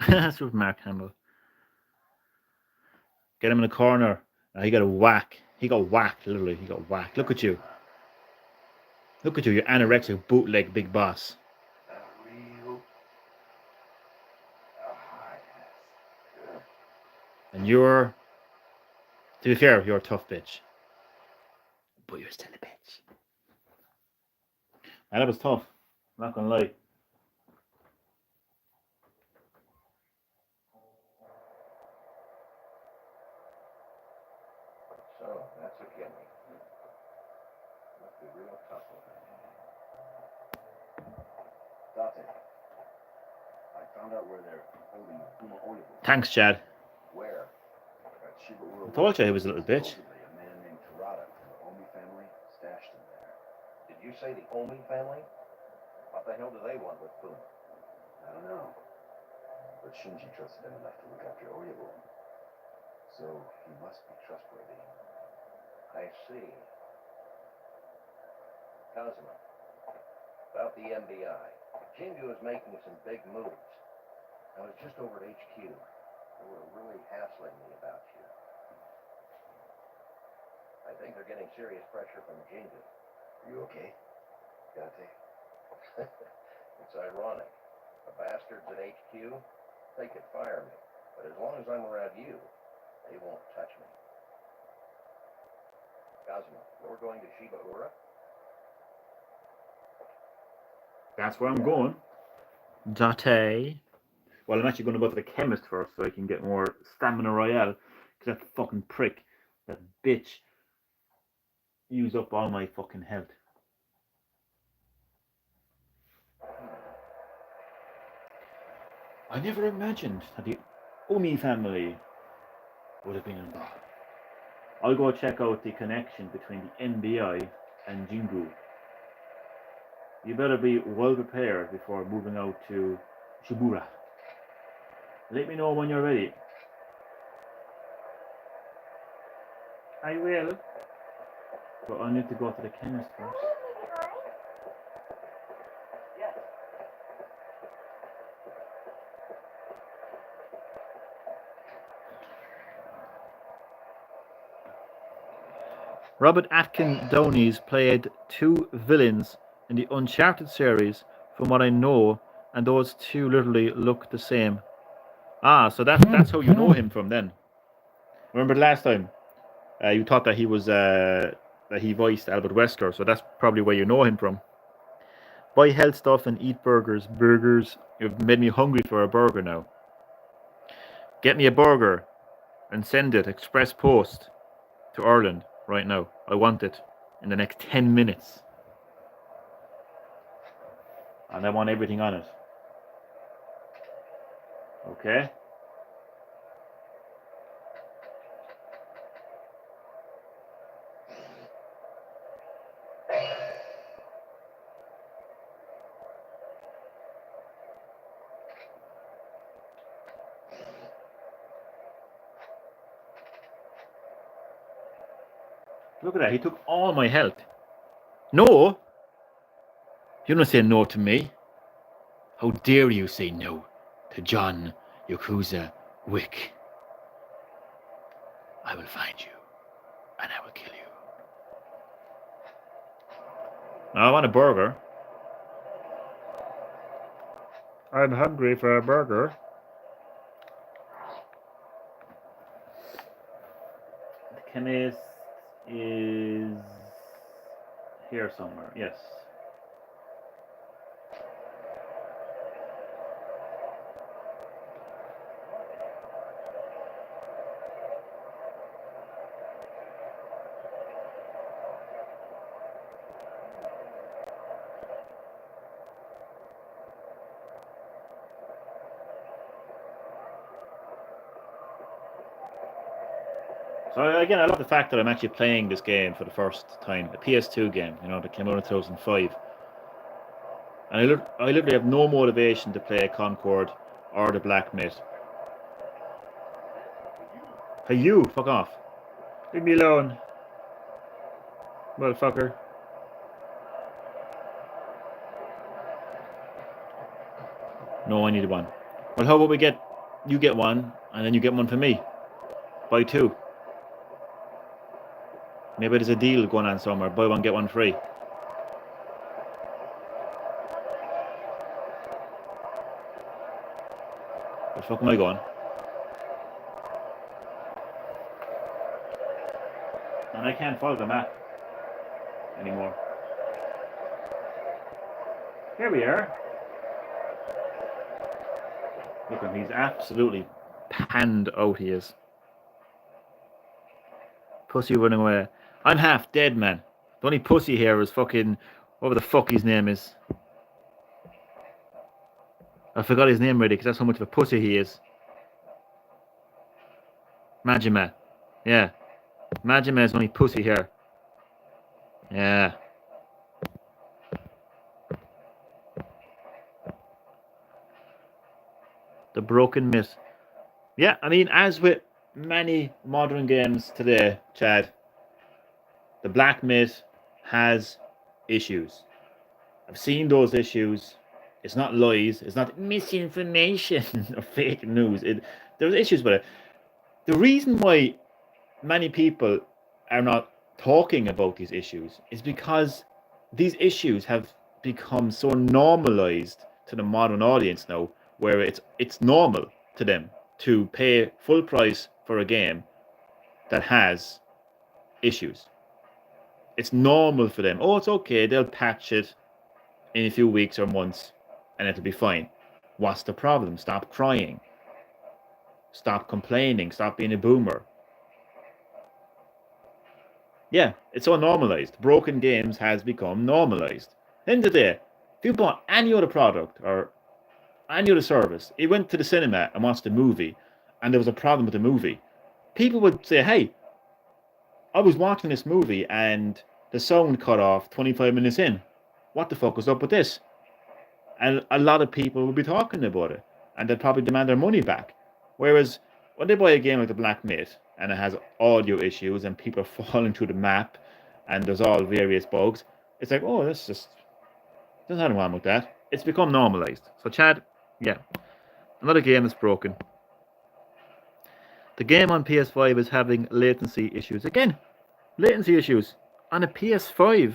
That's with Mark Hamill. Get him in the corner. He got a whack. He got whacked, literally. He got whacked. Look at you. Look at you, you anorexic bootleg big boss. Real. And you're, to be fair, you're a tough bitch. But you're still a bitch. And that was tough. I'm not gonna lie. So, that's a kidney. Must be real tough with it. Date. I found out where they're holding Kamurocho. Thanks, Chad. Where? I told you he was a little bitch. A man named Tarada from the Omi family stashed him there. Did you say the Omi family? What the hell do they want with Puma? I don't know. But Shinji trusted him enough to look after Oyabo. So he must be trustworthy. I see. Kazuma, about the MBI. Jingu is making some big moves. I was just over at HQ. They were really hassling me about you. I think they're getting serious pressure from Jingu. Are you okay? Date? It's ironic. The bastards at HQ, they could fire me. But as long as I'm around you, they won't touch me. Kazuma, you're going to Shibahura? That's where I'm going. Date. Well, I'm actually going to go to the chemist first so I can get more stamina royale. Because that fucking prick, that bitch, used up all my fucking health. I never imagined that the Omi family would have been involved. I'll go check out the connection between the NBI and Jingu. You better be well prepared before moving out to Shibura. Let me know when you're ready. I will. But I need to go to the chemist first. Yes. Robert Atkin Downes played two villains in the Uncharted series, from what I know, and those two literally look the same. Ah, so that's how you know him from then. Remember last time you thought that he was that he voiced Albert Wesker, so that's probably where you know him from. Buy health stuff and eat burgers. Burgers, you've made me hungry for a burger now. Get me a burger and send it express post to Ireland right now. I want it in the next 10 minutes. And I want everything on it. Okay? Look at that. He took all my health. No! You don't say no to me. How dare you say no to John Yakuza Wick? I will find you, and I will kill you. Now, I want a burger. I'm hungry for a burger. The chemist is here somewhere. Yes. So again, I love the fact that I'm actually playing this game for the first time, a PS2 game, you know, that came out in 2005. And I literally have no motivation to play Concord or the Black Myth. Hey, you, fuck off. Leave me alone, motherfucker. No, I need one. Well, how about you get one, and then you get one for me. Buy two. Maybe there's a deal going on somewhere. Buy one, get one free. Where the fuck am I going? And I can't follow the map anymore. Here we are. Look at him, he's absolutely panned out, he is. Pussy running away. I'm half dead, man. The only pussy here is fucking, whatever the fuck his name is. I forgot his name already because that's how much of a pussy he is. Majima. Yeah. Majima is the only pussy here. Yeah. The broken myth. Yeah, I mean, as with many modern games today, Chad, the Black Myth has issues. I've seen those issues. It's not lies. It's not misinformation or fake news. There's issues with it. The reason why many people are not talking about these issues is because these issues have become so normalized to the modern audience now, where it's normal to them to pay full price for a game that has issues. It's normal for them. Oh, it's okay. They'll patch it in a few weeks or months and it'll be fine. What's the problem? Stop crying. Stop complaining. Stop being a boomer. Yeah, it's so normalized. Broken games has become normalized. End of the day, if you bought any other product or any other service, you went to the cinema and watched a movie and there was a problem with the movie, people would say, hey, I was watching this movie and the sound cut off 25 minutes in. What the fuck was up with this? And a lot of people would be talking about it and they'd probably demand their money back. Whereas when they buy a game like the Black Myth and it has audio issues and people are falling through the map and there's all various bugs, it's like, oh, there's nothing wrong with that. It's become normalized. So Chad, yeah, another game that's broken. The game on PS5 is having latency issues. Again, latency issues on a PS5.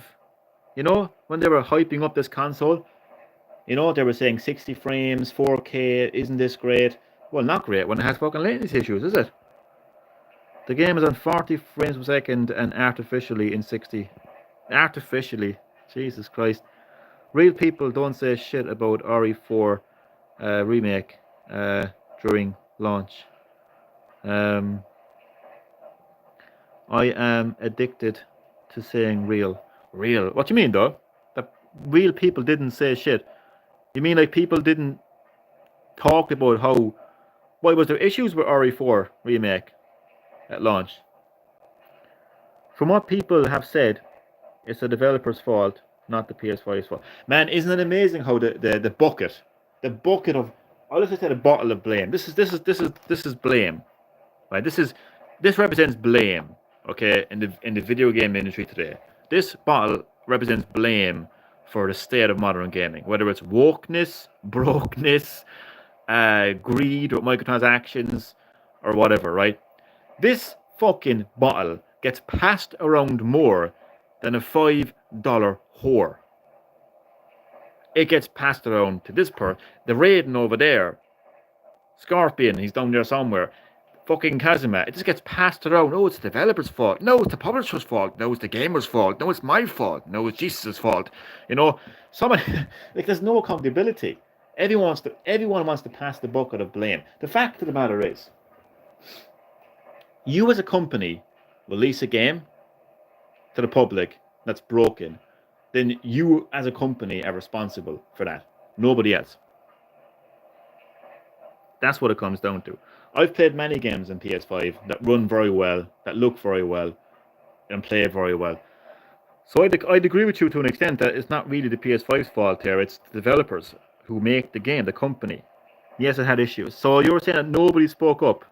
You know, when they were hyping up this console, you know, they were saying 60 frames, 4K, isn't this great? Well, not great when it has fucking latency issues, is it? The game is on 40 frames per second and artificially in 60. Artificially. Jesus Christ. Real people don't say shit about RE4 remake during launch. I am addicted to saying real. Real? What do you mean, though? That real people didn't say shit. You mean like people didn't talk about how... Why was there issues with RE4 remake at launch? From what people have said, it's the developer's fault, not the PS5's fault. Man, isn't it amazing how the bucket of... I'll just say the bottle of blame. This is blame. Right? This represents blame, okay, in the video game industry today. This bottle represents blame for the state of modern gaming, whether it's wokeness, brokenness, greed, or microtransactions, or whatever, right? This fucking bottle gets passed around more than a $5 whore. It gets passed around to this person. The Raiden over there, Scorpion, he's down there somewhere. Fucking Kazuma, it just gets passed around. Oh, it's the developer's fault. No, it's the publisher's fault. No, it's the gamer's fault. No, it's my fault. No, it's Jesus' fault. You know, someone like there's no accountability. Everyone wants to pass the bucket of blame. The fact of the matter is, you as a company release a game to the public that's broken, then you as a company are responsible for that. Nobody else. That's what it comes down to. I've played many games on PS5 that run very well, that look very well, and play very well. So I'd agree with you to an extent that it's not really the PS5's fault here, it's the developers who make the game, the company. Yes, it had issues. So you were saying that nobody spoke up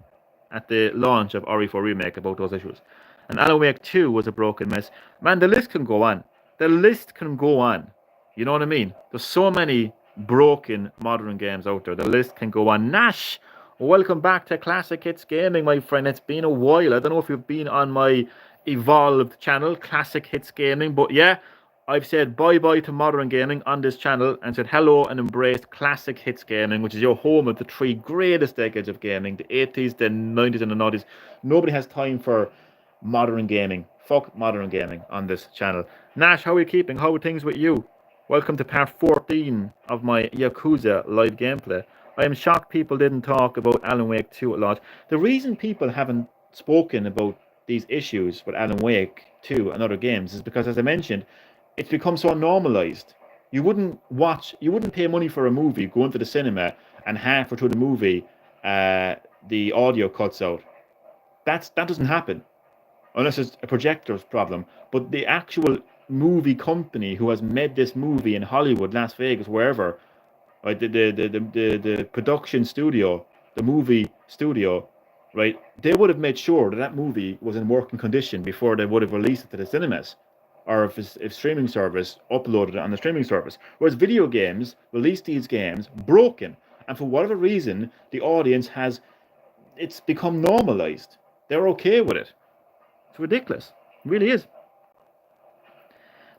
at the launch of RE4 Remake about those issues. And Alan Wake 2 was a broken mess. Man, the list can go on. The list can go on. You know what I mean? There's so many broken modern games out there. The list can go on. Nash, welcome back to Classic Hits Gaming, my friend. It's been a while. I don't know if you've been on my evolved channel, Classic Hits Gaming, but yeah, I've said bye-bye to modern gaming on this channel and said hello and embraced Classic Hits Gaming, which is your home of the three greatest decades of gaming, the 80s, the 90s, and the 90s. Nobody has time for modern gaming. Fuck modern gaming on this channel. Nash, how are you keeping? How are things with you? Welcome to part 14 of my Yakuza live gameplay. I am shocked people didn't talk about Alan Wake 2 a lot. The reason people haven't spoken about these issues with Alan Wake 2 and other games is because, as I mentioned, it's become so normalized. You wouldn't pay money for a movie, go into the cinema, and halfway through the movie, the audio cuts out. That doesn't happen, unless it's a projector's problem. But the actual movie company who has made this movie in Hollywood, Las Vegas, wherever, right, the production studio, the movie studio, right, they would have made sure that movie was in working condition before they would have released it to the cinemas, or if streaming service uploaded it on the streaming service. Whereas video games release these games broken, and for whatever reason, the audience it's become normalized. They're okay with it. It's ridiculous. It really is.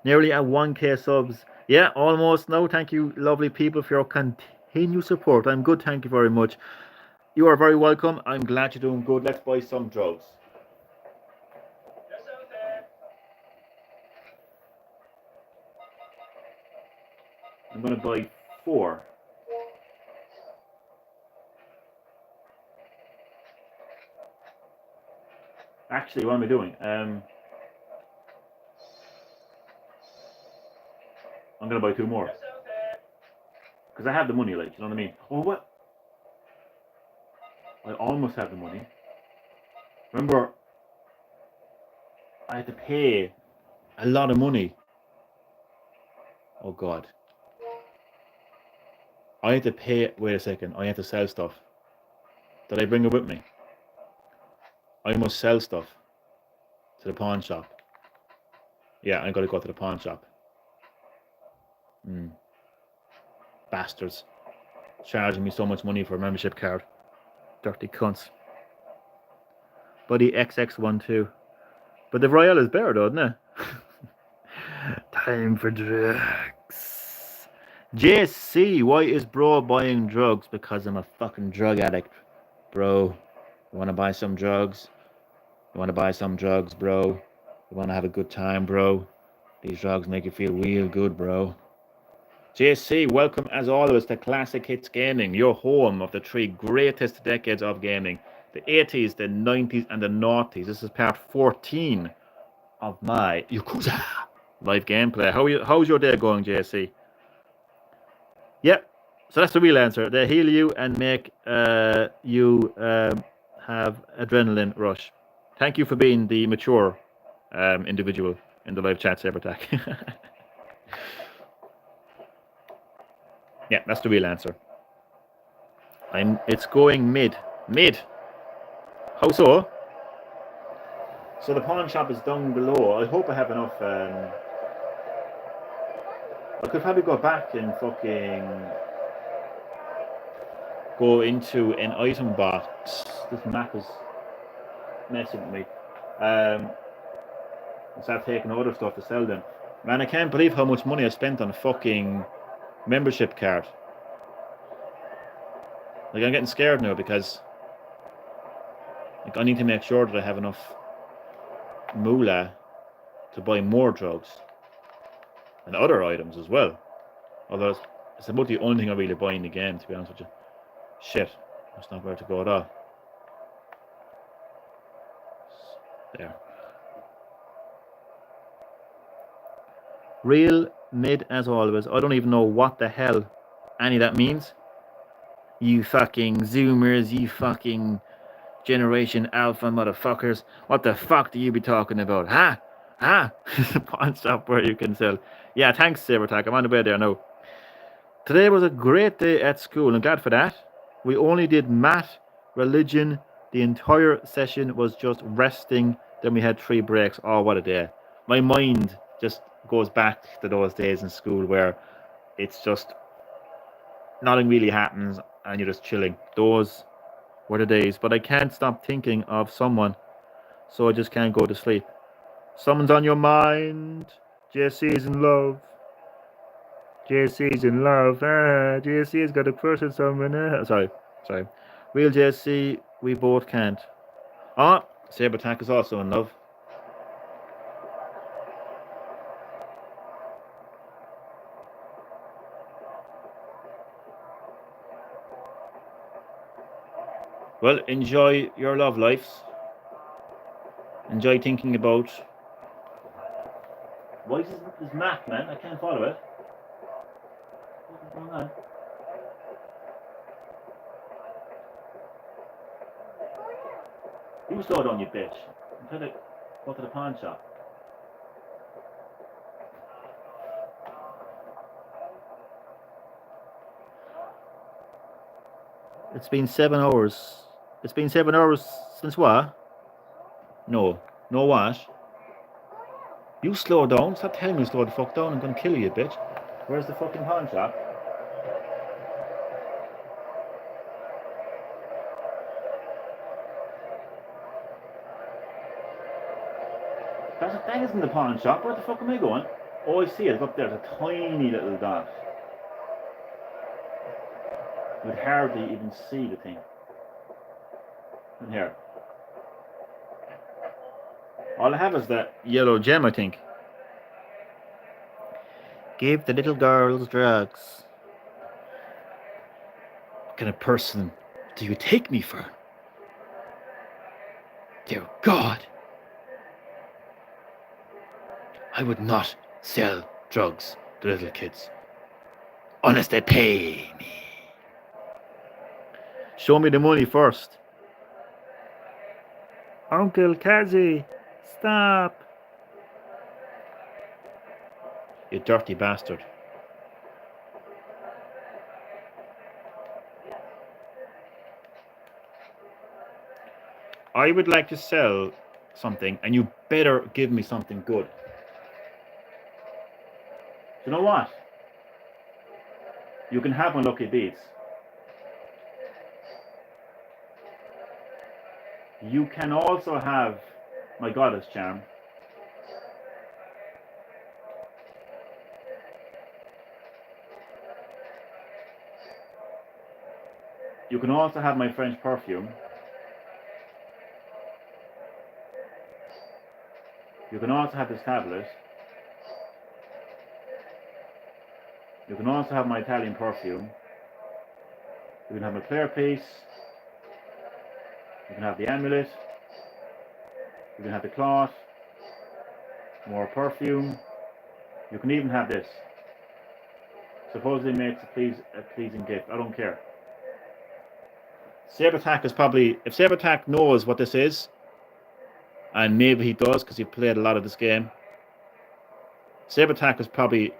Nearly at 1K subs. Yeah, almost now. Thank you, lovely people, for your continued support. I'm good, thank you very much. You are very welcome. I'm glad you're doing good. Let's buy some drugs. I'm going to buy 4. Actually, what am I doing? I'm going to buy 2 more. Because I have the money, like, you know what I mean? Oh, what? I almost have the money. Remember, I had to pay a lot of money. Oh, God. I had to pay... Wait a second. I had to sell stuff. Did I bring it with me? I must sell stuff to the pawn shop. Yeah, I got to go to the pawn shop. Bastards. Charging me so much money for a membership card. Dirty cunts. Buddy XX12. But the Royale is better though, isn't it? Time for drugs. JC, why is bro buying drugs? Because I'm a fucking drug addict. Bro, you want to buy some drugs? You want to buy some drugs, bro? You want to have a good time, bro? These drugs make you feel real good, bro. JC, welcome as always to Classic Hits Gaming, your home of the 3 greatest decades of gaming. The 80s, the 90s, and the noughties. This is part 14 of my Yakuza live gameplay. How's your day going, JC? Yep, so that's the real answer. They heal you and make you have adrenaline rush. Thank you for being the mature individual in the live chat, Sabertac. Yeah, that's the real answer. It's going mid. Mid. How so? So the pawn shop is down below. I hope I have enough I could probably go back and fucking go into an item box. This map is messing with me. And start taking other stuff to sell them. Man, I can't believe how much money I spent on a fucking membership card. Like, I'm getting scared now because like, I need to make sure that I have enough moolah to buy more drugs and other items as well. Although it's about the only thing I really buy in the game, to be honest with you. Shit, that's not where to go at all. There. Real mid as always. I don't even know what the hell any of that means. You fucking zoomers, you fucking Generation Alpha motherfuckers. What the fuck do you be talking about? Huh? Huh? Pawn shop where you can sell. Yeah, thanks, Sabertack. I'm on the way there now. Today was a great day at school. I'm glad for that. We only did math, religion. The entire session was just resting. Then we had 3 breaks. Oh, what a day. My mind just goes back to those days in school where it's just nothing really happens and you're just chilling. Those were the days. But I can't stop thinking of someone, so I just can't go to sleep. Someone's on your mind. Jesse's in love. Jesse's in love. Jesse's got a crush on someone. Sorry. Real Jesse, we both can't. Ah, Sabertack is also in love. Well, enjoy your love lives. Enjoy thinking about. Why is this map, man? I can't follow it. What's going on? You slow down, you bitch. I'm trying to go to the pawn shop. It's been 7 hours. It's been 7 hours since what? No what? You slow down. Stop telling me to slow the fuck down. I'm gonna kill you, bitch. Where's the fucking pawn shop? That isn't the pawn shop. Where the fuck am I going? Oh, I see it. It's up there. It's a tiny little dot. You would hardly even see the thing. In here. All I have is that yellow gem, I think. Give the little girls drugs. What kind of person do you take me for? Dear God. I would not sell drugs to little kids. Unless they pay me. Show me the money first. Uncle Kazi, stop. You dirty bastard. I would like to sell something, and you better give me something good. You know what? You can have my lucky beads. You can also have my goddess charm. You can also have my French perfume. You can also have this tablet. You can also have my Italian perfume. You can have my player piece. You can have the amulet. You can have the cloth. More perfume. You can even have this. Supposedly makes a pleasing gift. I don't care. Sabertack is probably, if Sabertack knows what this is, and maybe he does because he played a lot of this game, Sabertack is probably,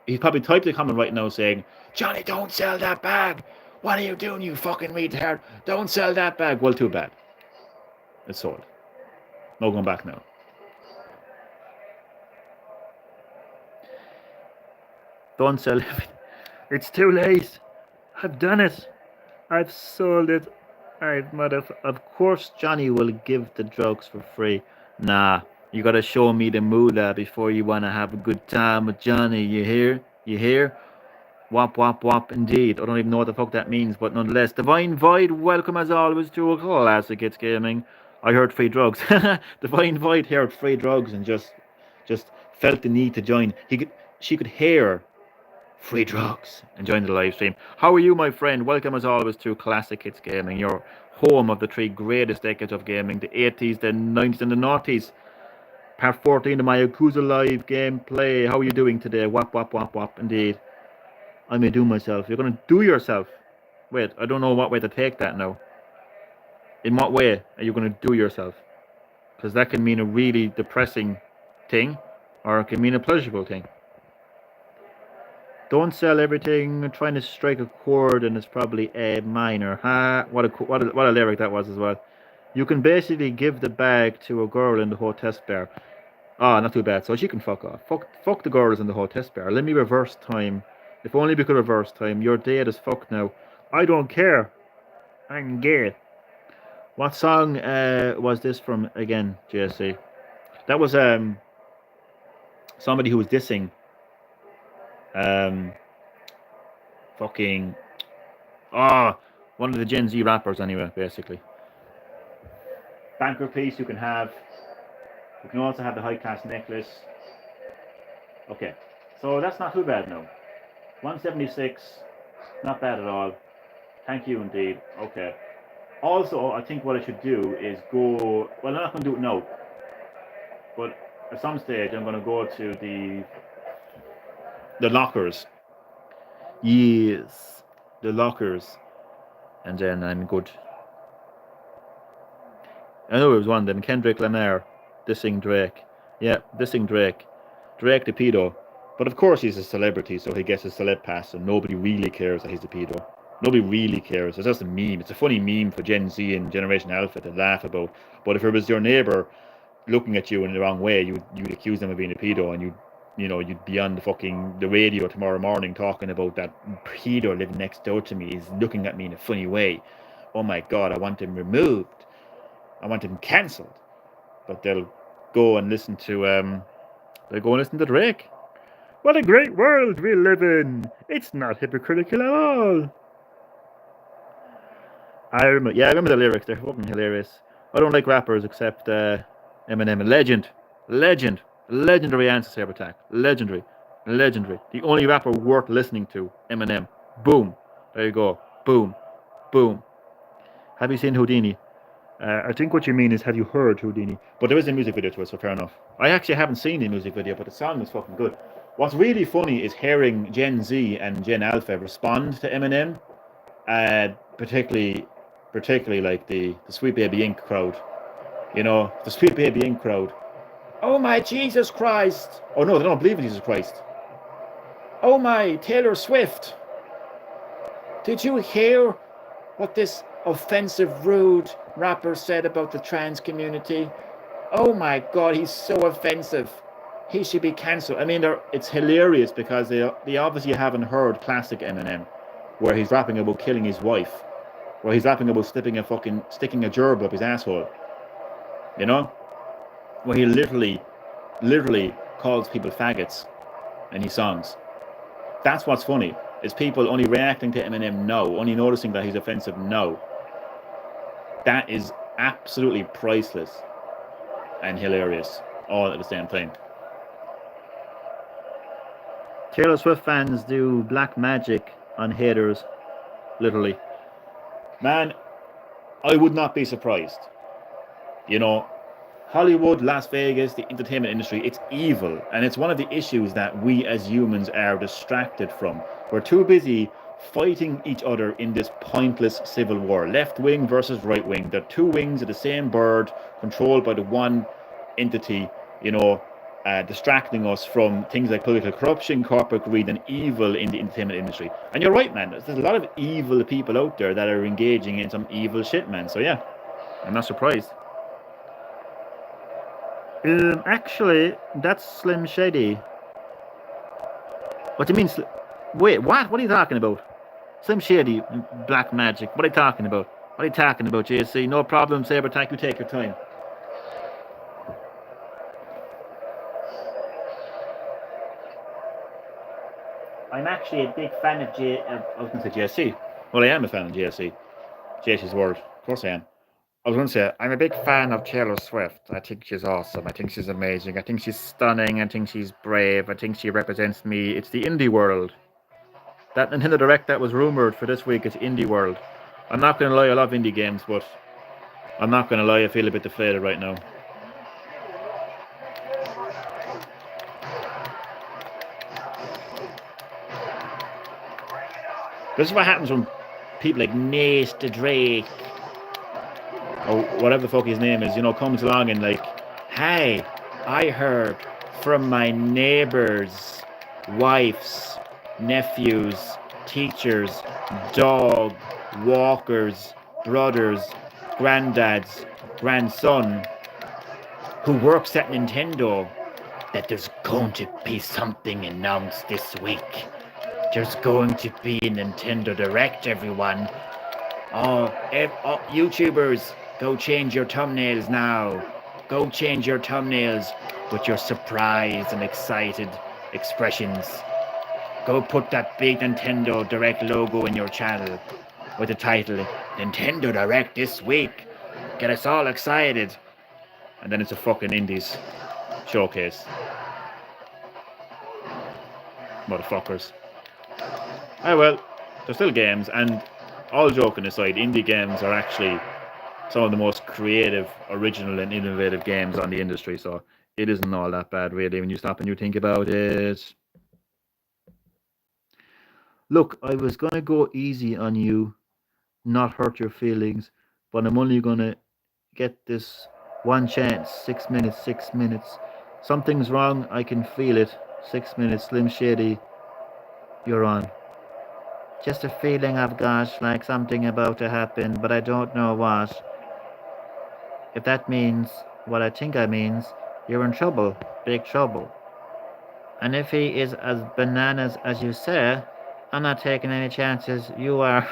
he's probably typed a comment right now saying, Johnny, don't sell that bag. What are you doing, you fucking retard? Don't sell that bag. Well, too bad. It's sold. No going back now. Don't sell everything. It's too late. I've done it. I've sold it. Of course, Johnny will give the drugs for free. Nah, you gotta show me the moolah before you wanna have a good time with Johnny. You hear? You hear? Wop, wop, wop, indeed. I don't even know what the fuck that means, but nonetheless. Divine Void, welcome as always to a Classic Hits Gaming. I heard free drugs. Divine Void heard free drugs and just felt the need to join. She could hear free drugs and join the live stream. How are you, my friend? Welcome as always to Classic Hits Gaming, your home of the three greatest decades of gaming, the 80s, the 90s, and the noughties. Part 14 of my Yakuza live gameplay. How are you doing today? Wop, wop, wop, wop, indeed. I may do myself. You're going to do yourself. Wait, I don't know what way to take that now. In what way are you going to do yourself? Because that can mean a really depressing thing, or it can mean a pleasurable thing. Don't sell everything. Trying to strike a chord, and it's probably A minor. Ha! What a lyric that was as well. You can basically give the bag to a girl in the hostess bar. Ah, not too bad. So she can fuck off. Fuck the girls in the hostess bar. Let me reverse time. If only we could reverse time. You're dead as fuck now. I don't care. I'm gay. What song was this from again, JC? That was somebody who was dissing fucking one of the Gen Z rappers anyway, basically. Banker piece you can have. You can also have the high class necklace. Okay. So that's not too bad now. 176, not bad at all. Thank you indeed. Okay. Also, I think what I should do is go. Well, I'm not going to do it now, but at some stage I'm going to go to the lockers. Yes, the lockers, and then I'm good. I know it was one of them. Kendrick Lamar dissing Drake. Yeah, dissing Drake. Drake the pedo. But of course he's a celebrity, so he gets a celeb pass, and nobody really cares that he's a pedo. Nobody really cares. It's just a meme. It's a funny meme for Gen Z and Generation Alpha to laugh about. But if it was your neighbor looking at you in the wrong way, you'd accuse them of being a pedo, and you'd be on the radio tomorrow morning talking about that pedo living next door to me is looking at me in a funny way. Oh my God, I want him removed. I want him cancelled. But they'll go and listen to Drake. What a great world we live in! It's not hypocritical at all. I remember the lyrics. They're fucking hilarious. I don't like rappers except Eminem. Legendary anti-saber attack. Legendary. The only rapper worth listening to. Eminem. Boom. There you go. Boom. Have you seen Houdini? I think what you mean is, have you heard Houdini? But there is a music video to it, so fair enough. I actually haven't seen the music video, but the song is fucking good. What's really funny is hearing Gen Z and Gen Alpha respond to Eminem, particularly like the Sweet Baby Inc. crowd. You know, the Sweet Baby Inc. crowd. Oh my Jesus Christ! Oh no, they don't believe in Jesus Christ. Oh my Taylor Swift! Did you hear what this offensive, rude rapper said about the trans community? Oh my God, he's so offensive. He should be cancelled. I mean, it's hilarious because they obviously haven't heard classic Eminem, where he's rapping about killing his wife, where he's rapping about sticking a gerbil up his asshole. You know, where he literally calls people faggots in his songs. That's what's funny. Is people only reacting to Eminem now, only noticing that he's offensive now. That is absolutely priceless and hilarious, all at the same time. Taylor Swift fans do black magic on haters, literally. Man, I would not be surprised. You know, Hollywood, Las Vegas, the entertainment industry, it's evil. And it's one of the issues that we as humans are distracted from. We're too busy fighting each other in this pointless civil war. Left wing versus right wing. They're two wings of the same bird, controlled by the one entity, distracting us from things like political corruption, corporate greed, and evil in the entertainment industry. And you're right, man. There's a lot of evil people out there that are engaging in some evil shit, man. So yeah, I'm not surprised. Actually, that's Slim Shady. What do you mean? Wait, what? What are you talking about? Slim Shady, Black Magic. What are you talking about? What are you talking about, JC? No problem, Saber. Thank you. Take your time. I'm actually a big fan of I was going to say JC. Well, I am a fan of JC. JC's World. Of course I am. I was going to say, I'm a big fan of Taylor Swift. I think she's awesome. I think she's amazing. I think she's stunning. I think she's brave. I think she represents me. It's the indie world. That Nintendo Direct that was rumored for this week is indie world. I'm not going to lie, I love indie games, but I'm not going to lie, I feel a bit deflated right now. This is what happens when people like Nate the Drake, or whatever the fuck his name is, comes along and like, hey, I heard from my neighbors, wives, nephews, teachers, dog, walkers, brothers, granddads, grandson, who works at Nintendo, that there's going to be something announced this week. There's going to be a Nintendo Direct, everyone. YouTubers, go change your thumbnails now. Go change your thumbnails with your surprised and excited expressions. Go put that big Nintendo Direct logo in your channel with the title, Nintendo Direct this week. Get us all excited. And then it's a fucking Indies showcase. Motherfuckers. Oh well, they're still games, and all joking aside, indie games are actually some of the most creative, original, and innovative games on the industry, so it isn't all that bad, really, when you stop and you think about it. Look, I was going to go easy on you, not hurt your feelings, but I'm only going to get this one chance. 6 minutes, 6 minutes. Something's wrong, I can feel it. 6 minutes, Slim Shady, you're on. Just a feeling I've got, like something about to happen, but I don't know what. If that means what I think it means, you're in trouble, big trouble. And if he is as bananas as you say, I'm not taking any chances. You are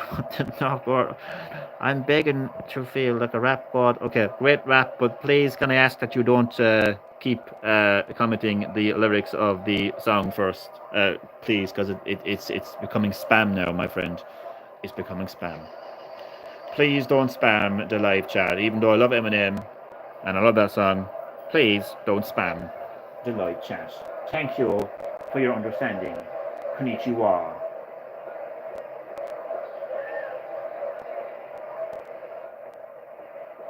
not. I'm begging to feel like a rap god. Okay, great rap, but please can I ask that you don't keep commenting the lyrics of the song first, please, because it's becoming spam now, my friend. It's becoming spam. Please don't spam the live chat, even though I love Eminem and I love that song. Please don't spam the live chat. Thank you for your understanding. Konnichiwa.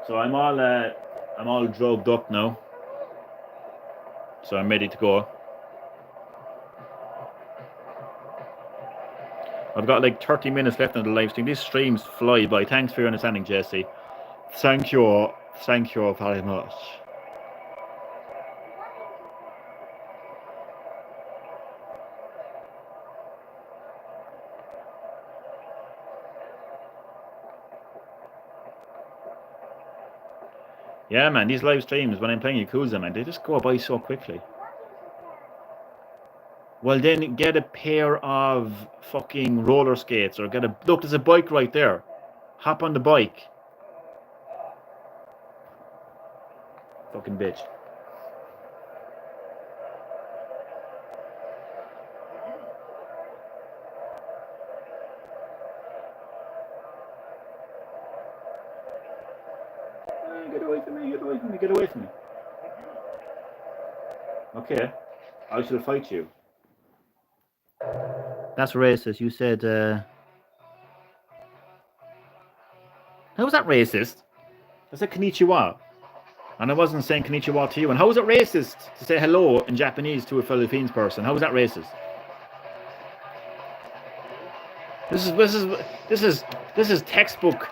So I'm all drugged up now. So I'm ready to go. I've got like 30 minutes left on the live stream. These streams fly by. Thanks for your understanding, Jesse. Thank you very much. Yeah, man, these live streams when I'm playing Yakuza, man, they just go by so quickly. Well, then get a pair of fucking roller skates or look, there's a bike right there. Hop on the bike. Fucking bitch. Get away from me, get away from me, get away from me. Okay, I shall fight you. That's racist. You said, how was that racist? I said konnichiwa. And I wasn't saying konnichiwa to you. And how is it racist to say hello in Japanese to a Philippines person? How is that racist? This is textbook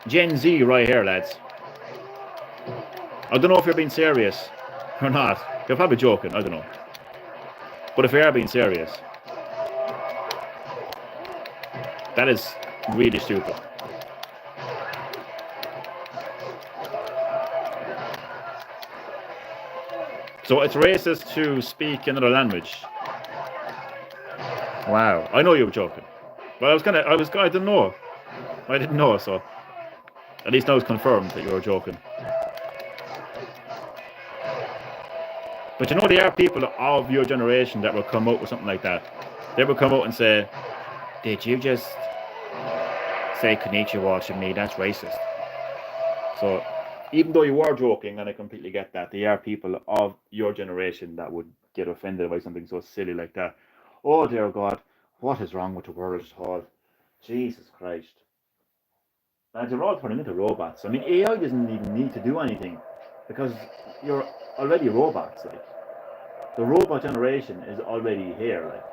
Gen Z right here, lads. I don't know if you're being serious or not. You're probably joking, I don't know. But if you are being serious, that is really stupid. So it's racist to speak another language. Wow. I know you were joking. But I didn't know. I didn't know, so at least now it's confirmed that you were joking. But you know, there are people of your generation that will come out with something like that. They will come out and say, "Did you just say konnichiwa to me? That's racist." So, even though you are joking, and I completely get that, there are people of your generation that would get offended by something so silly like that. Oh dear God, what is wrong with the world at all? Jesus Christ. And they're all turning into robots. I mean, AI doesn't even need to do anything because you're already robots. Like, the robot generation is already here. Like,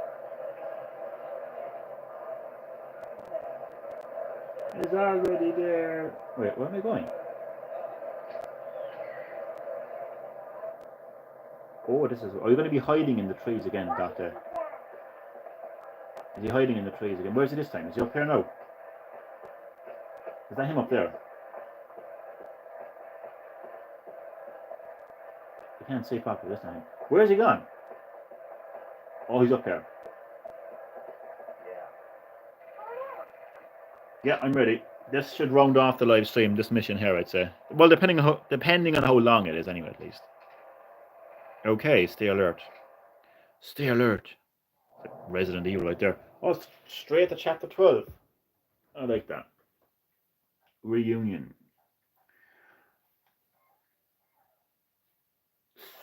it's already there. Wait, where am I going? Oh, this is. Are you going to be hiding in the trees again, Doctor? Is he hiding in the trees again? Where's he this time? Is he up here now? Is that him up there? I can't see properly this time. Where's he gone? Oh, he's up here. Yeah, I'm ready. This should round off the live stream, this mission here, I'd say. Well, depending on how long it is, anyway, at least. Okay, stay alert. Stay alert. Resident Evil right there. Oh, straight to chapter 12. I like that. Reunion.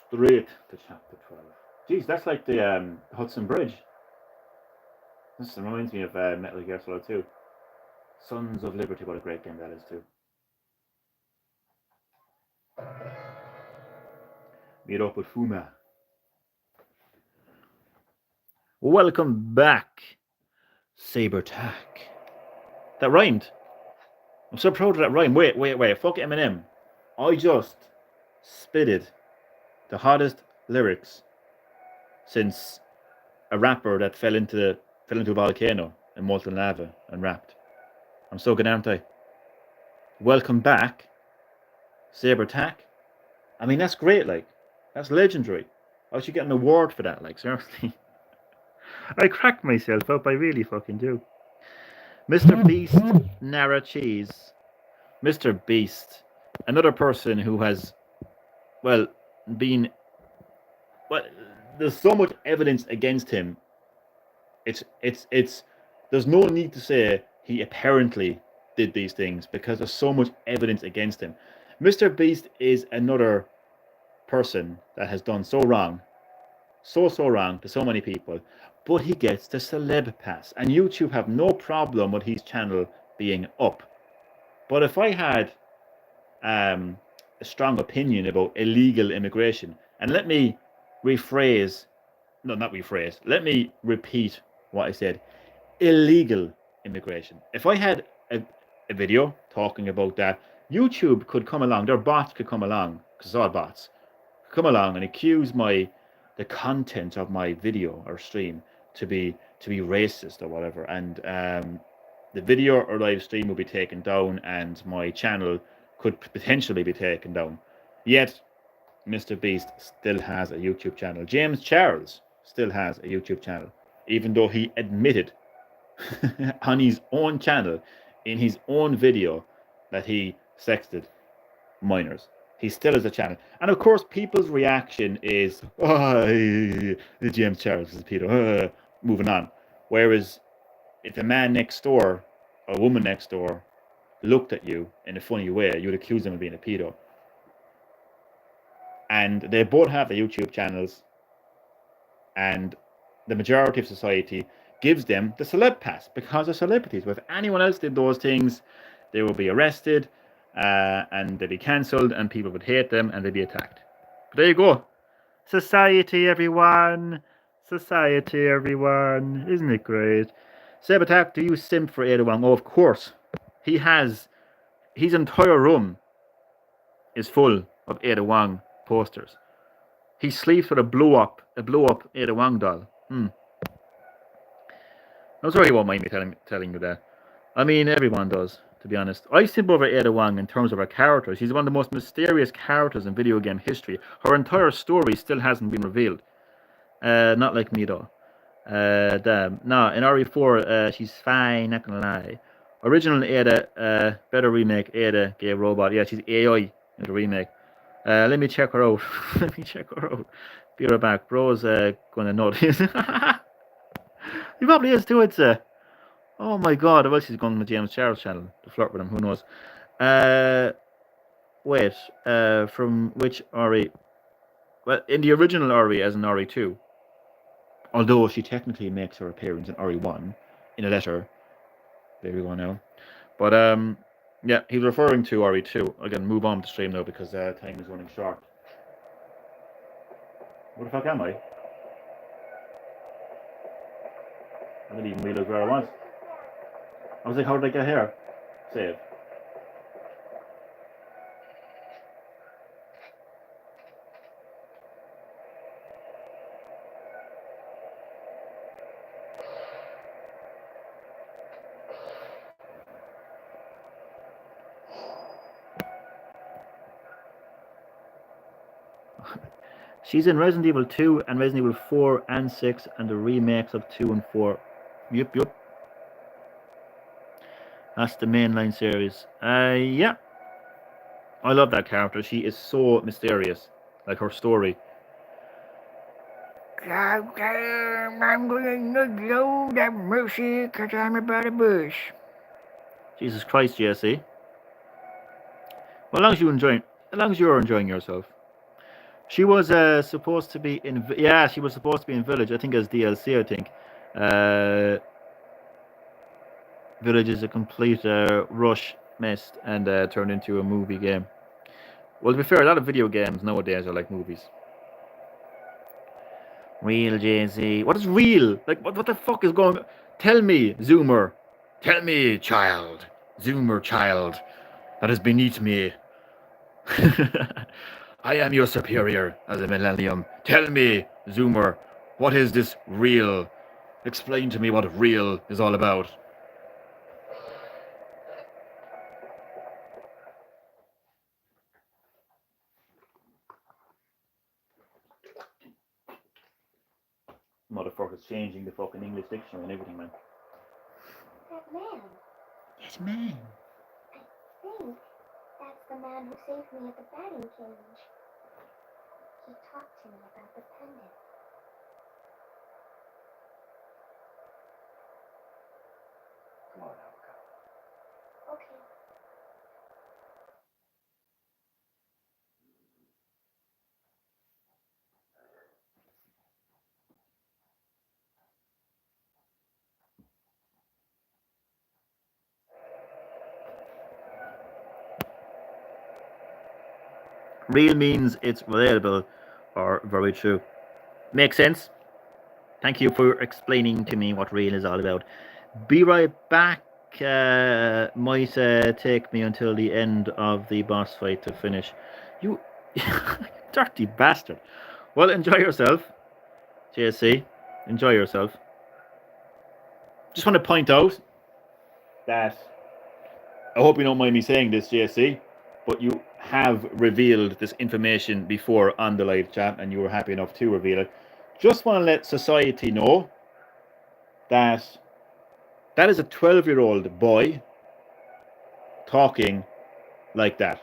Straight to chapter 12. Jeez, that's like the Hudson Bridge. This reminds me of Metal Gear Solid 2. Sons of Liberty, what a great game that is too. Meet up with Fuma. Welcome back, Sabertac. That rhymed. I'm so proud of that rhyme. Wait. Fuck Eminem. I just spitted the hottest lyrics since a rapper that fell into a volcano in molten lava and rapped. I'm so good, aren't I? Welcome back, Sabertac. I mean, that's great. Like, that's legendary. I should get an award for that. Like, seriously. I crack myself up. I really fucking do. Mr. Beast, Nara Cheese. Mr. Beast, another person who has, well, been, well, there's so much evidence against him. It's. There's no need to say he apparently did these things because there's so much evidence against him. Mr. Beast is another person that has done so wrong, so wrong to so many people, but he gets the celeb pass, and YouTube have no problem with his channel being up. But if I had a strong opinion about illegal immigration, and let me let me repeat what I said: illegal immigration. If I had a video talking about that, YouTube could come along, their bots could come along, because it's all bots, come along and accuse the content of my video or stream to be racist or whatever, and the video or live stream will be taken down and my channel could potentially be taken down. Yet Mr. Beast still has a YouTube channel. James Charles still has a YouTube channel, even though he admitted on his own channel in his own video that he sexted minors. He still has a channel. And of course, people's reaction is, oh, James Charles is a pedo. Moving on. Whereas if a man next door or a woman next door looked at you in a funny way, you'd accuse them of being a pedo. And they both have their YouTube channels. And the majority of society gives them the celeb pass because they're celebrities. But if anyone else did those things, they would be arrested and they'd be cancelled and people would hate them and they'd be attacked. But there you go. Society, everyone. Society, everyone. Isn't it great? Sabertac, do you simp for Ada Wong? Oh, of course. He has... His entire room is full of Ada Wong posters. He sleeps with a blow up Ada Wong doll. I'm sorry you won't mind me telling you that. I mean, everyone does, to be honest. I simp over Ada Wong in terms of her character. She's one of the most mysterious characters in video game history. Her entire story still hasn't been revealed. Not like me, though. Damn. No, in RE4, she's fine, not gonna lie. Original Ada, better remake, Ada, gay robot. Yeah, she's AI in the remake. Let me check her out. Let me check her out. Be right back. Bro's gonna notice. He probably is too, I'd say. Oh my god, well, she's going on the James Charles channel to flirt with him, who knows. Wait, from which RE? Well, in the original RE as in RE2, although she technically makes her appearance in RE1 in a letter. There we go now. But yeah, he's referring to RE2. I can move on to stream now because time is running short. Where the fuck am I? I didn't even realize where I was. I was like, how did I get here? Save. She's in Resident Evil 2 and Resident Evil 4 and 6 and the remakes of 2 and 4. Yup. That's the mainline series. Yeah. I love that character. She is so mysterious. Like her story. I'm going to go that mercy because I'm about a bush. Jesus Christ, Jesse. Well, as long as you're enjoying yourself. She was supposed to be in. Yeah, she was supposed to be in Village. I think as DLC. I think. Village is a complete rush mist and turned into a movie game. Well, to be fair, a lot of video games nowadays are like movies. Real Jay-Z. What is real? Like, what the fuck is going on? Tell me, Zoomer. Tell me, child. Zoomer child. That is beneath me. I am your superior as a millennium. Tell me, Zoomer, what is this real? Explain to me what real is all about. Motherfucker's changing the fucking English dictionary and everything, man. That man. Yes, man. I think that's the man who saved me at the batting cage. He talked to me about the pendant. Come on, Haruka. Okay. Real means it's relatable or very true. Makes sense. Thank you for explaining to me what real is all about. Be right back. Might take me until the end of the boss fight to finish. You dirty bastard. Well, enjoy yourself, JC. Enjoy yourself. Just want to point out that I hope you don't mind me saying this, JC, but you have revealed this information before on the live chat, and you were happy enough to reveal it. Just want to let society know that that is a 12-year-old boy talking like that.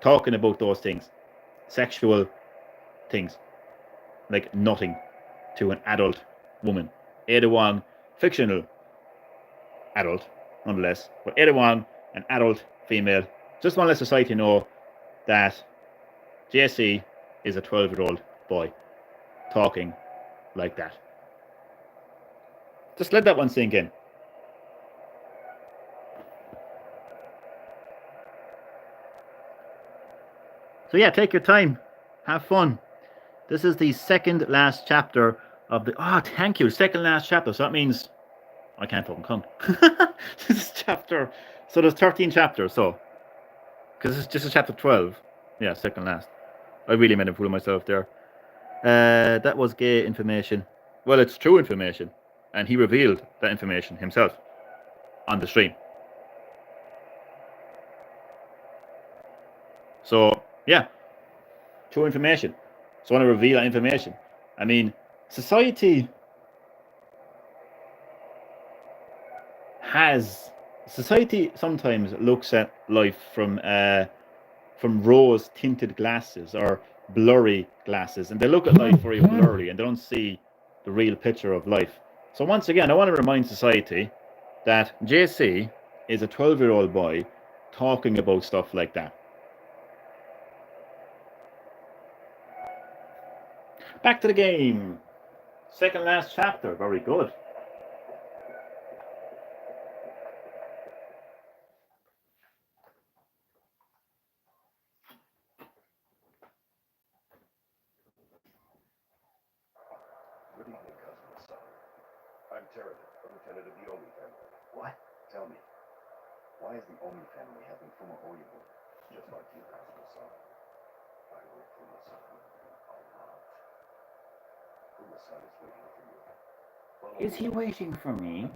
Talking about those things. Sexual things. Like nothing to an adult woman. Ada Wong, fictional adult, nonetheless. But Ada Wong, an adult female. Just want to let society know that JC is a 12-year-old boy talking like that. Just let that one sink in. So yeah, take your time. Have fun. This is the second last chapter of the... Oh, thank you. Second last chapter. So that means... I can't fucking count. This is chapter... So there's 13 chapters, so... Because this is chapter 12. Yeah, second last. I really made a fool of myself there. That was gay information. Well, it's true information. And he revealed that information himself on the stream. So, yeah. True information. So I want to reveal that information. I mean, society has society sometimes looks at life from rose tinted glasses or blurry glasses, and they look at life very blurry and they don't see the real picture of life. So once again, I want to remind society that JC is a 12-year-old boy talking about stuff like that. Back to the game. Second last chapter. Very good. Good evening, Kazuma-san. I'm Terran, a lieutenant of the Omi family. What? Tell me. Why is the Omi family having Fuma Oyabo? Just like you, Kazuma-san. I wrote Fuma-san a lot. Fuma-san is waiting for you. Follow Is he me. waiting for me?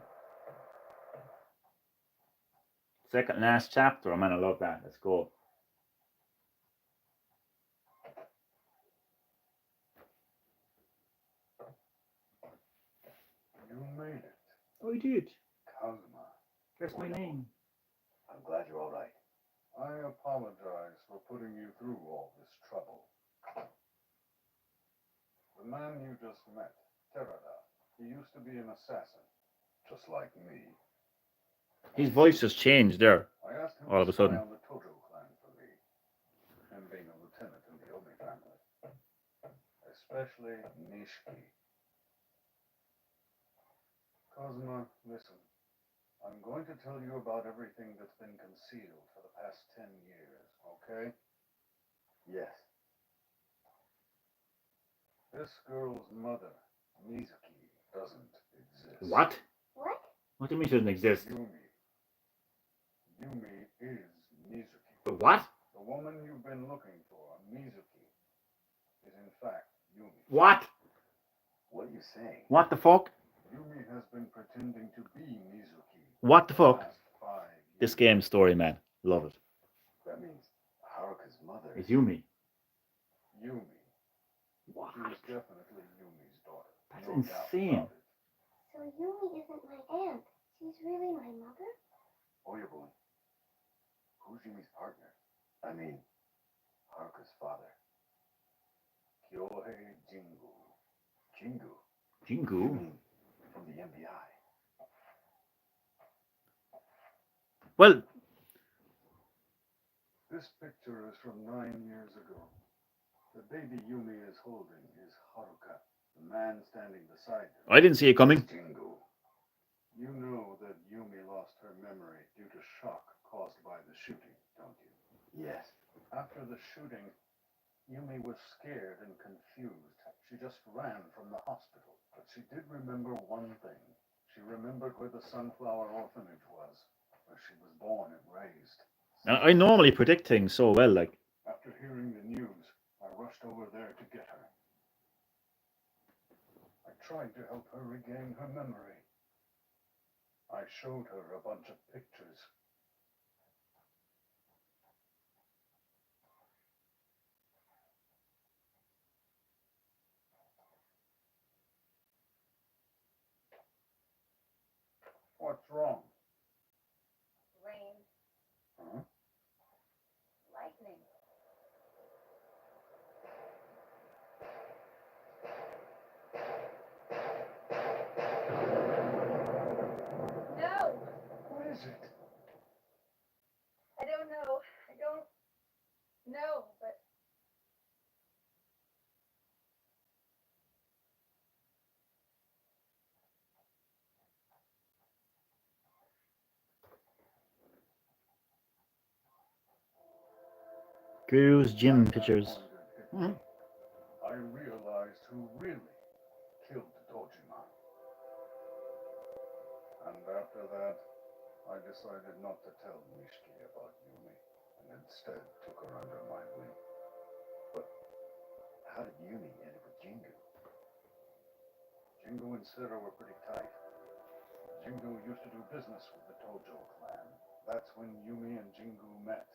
Second last chapter. I'm gonna love that. Let's go. You made it. Oh, he did. Kazuma. That's my name. I'm glad you're all right. I apologize for putting you through all this trouble. The man you just met, Terada, he used to be an assassin, just like me. His voice just changed there. I asked him All of to a sudden. spy on the Tojo clan for me, him being a lieutenant in the Omi family. Especially Nishiki. Kazuma, listen. I'm going to tell you about everything that's been concealed for the past 10 years, okay? Yes. This girl's mother, Mizuki, doesn't exist. What? What? What do you mean she doesn't exist? Yumi. Yumi is Mizuki. But what? The woman you've been looking for, Mizuki, is in fact Yumi. What? What are you saying? What the fuck? Yumi has been pretending to be Mizuki. What the for fuck? past 5 years. This game story, man. Love it. That means Haruka's mother It's Yumi. Yumi. What? She was definitely Yumi's daughter. That's No doubt insane. about it. So Yumi isn't my aunt. She's really my mother? Oyabun. Who's Yumi's partner? I mean, Haruka's father. Kyohei Jingu. Jingu? You Jingu? mean from the MBI? Well, This picture is from 9 years ago. The baby Yumi is holding is Haruka, the man standing beside her. I didn't see it coming. Jingu. You know that Yumi lost her memory due to shock caused by the shooting, don't you? Yes. After the shooting, Yumi was scared and confused. She just ran from the hospital. But she did remember one thing. She remembered where the Sunflower Orphanage was, where she was born and raised. I normally predict things so well, like. After hearing the news, I rushed over there to get her. I tried to help her regain her memory. I showed her a bunch of pictures. What's wrong? Rain, Huh? lightning. No, What is it? I don't know. I don't know, but Kiryu's gym That pictures. hit me. I realized who really killed Tojima. And after that, I decided not to tell Nishiki about Yumi, and instead took her under my wing. But how did Yumi end up with Jingu? Jingu and Sera were pretty tight. Jingu used to do business with the Tojo clan. That's when Yumi and Jingu met.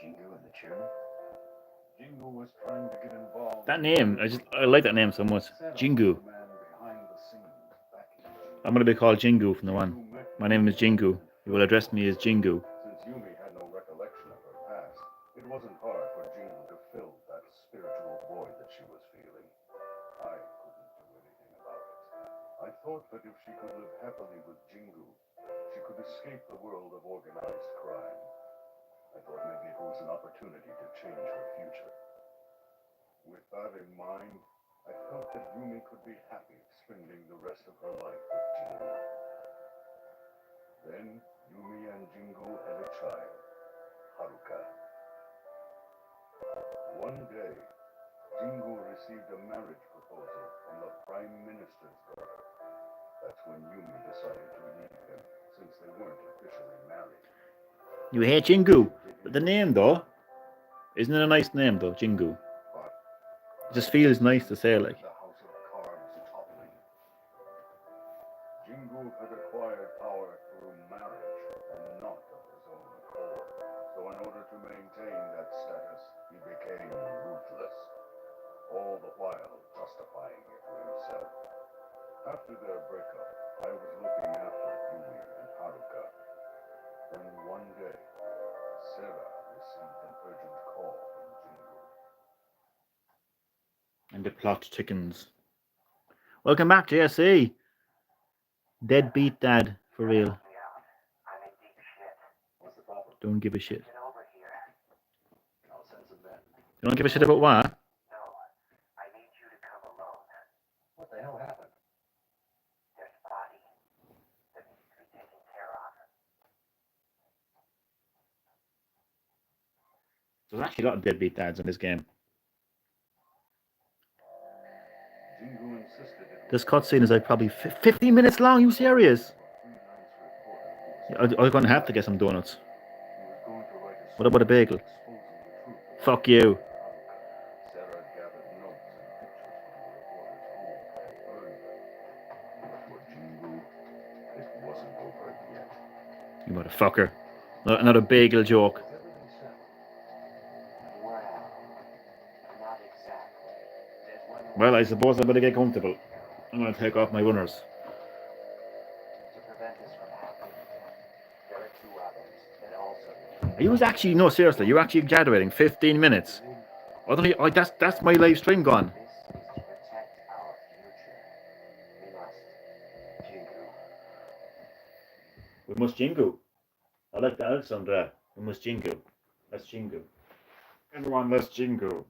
Jingu and the chairman? Jingu was trying to get involved. That name, I like that name so much. Sera was Jingu. the man behind the scenes, backing Jingu. I'm going to be called Jingu from now on. My name is Jingu. You will address me as Jingu. Since Yumi had no recollection of her past, it wasn't hard for Jingu to fill that spiritual void that she was feeling. I couldn't do anything about it. I thought that if she could live happily with Jingu, she could escape the world of organized crime. I thought maybe it was an opportunity to change her future. With that in mind, I felt that Yumi could be happy spending the rest of her life with Jingu. Then, Yumi and Jingu had a child, Haruka. One day, Jingu received a marriage proposal from the Prime Minister's daughter. That's when Yumi decided to leave him, since they weren't officially married. You hate Jingu. But the name, though, isn't it a nice name, though, Jingu? It just feels nice to say, like. The House of Cards toppling. Jingu had acquired power through marriage and not of his own accord. So in order to maintain that status, he became ruthless, all the while justifying it to himself. After their breakup, I was looking after Yumi and Haruka. Then one day, Sarah received an urgent call from Jingu. And the plot thickens. Welcome back, JSC. Deadbeat dad, for real. I'm in deep shit. What's the problem? Don't give a shit. Get over here. I'll send some men. You don't give a shit about what? No, I need you to come alone. What the hell happened? There's a body that needs to be taken care of. There's actually a lot of deadbeat dads in this game. Jingu insisted it This cutscene is like probably 15 minutes long. You serious? I'm going to have to get some donuts. What about a bagel? Fuck you. Sarah gathered notes and pictures from the reporter's home and burned them. But for Jingu, it wasn't over yet. You motherfucker. Another bagel joke. Everything settled. Well, not exactly. There's one more Well, I suppose I better get comfortable. I'm going to take off my runners. to prevent this from happening again. There are two others that also. Are you actually, no, seriously, you're actually exaggerating. 15 minutes. I don't, that's my live stream gone. This is to protect our future. We must, Jingu. We must Jingu. I like that, Alexandra. We must Jingu. Let's Jingu. Everyone, let's Jingu.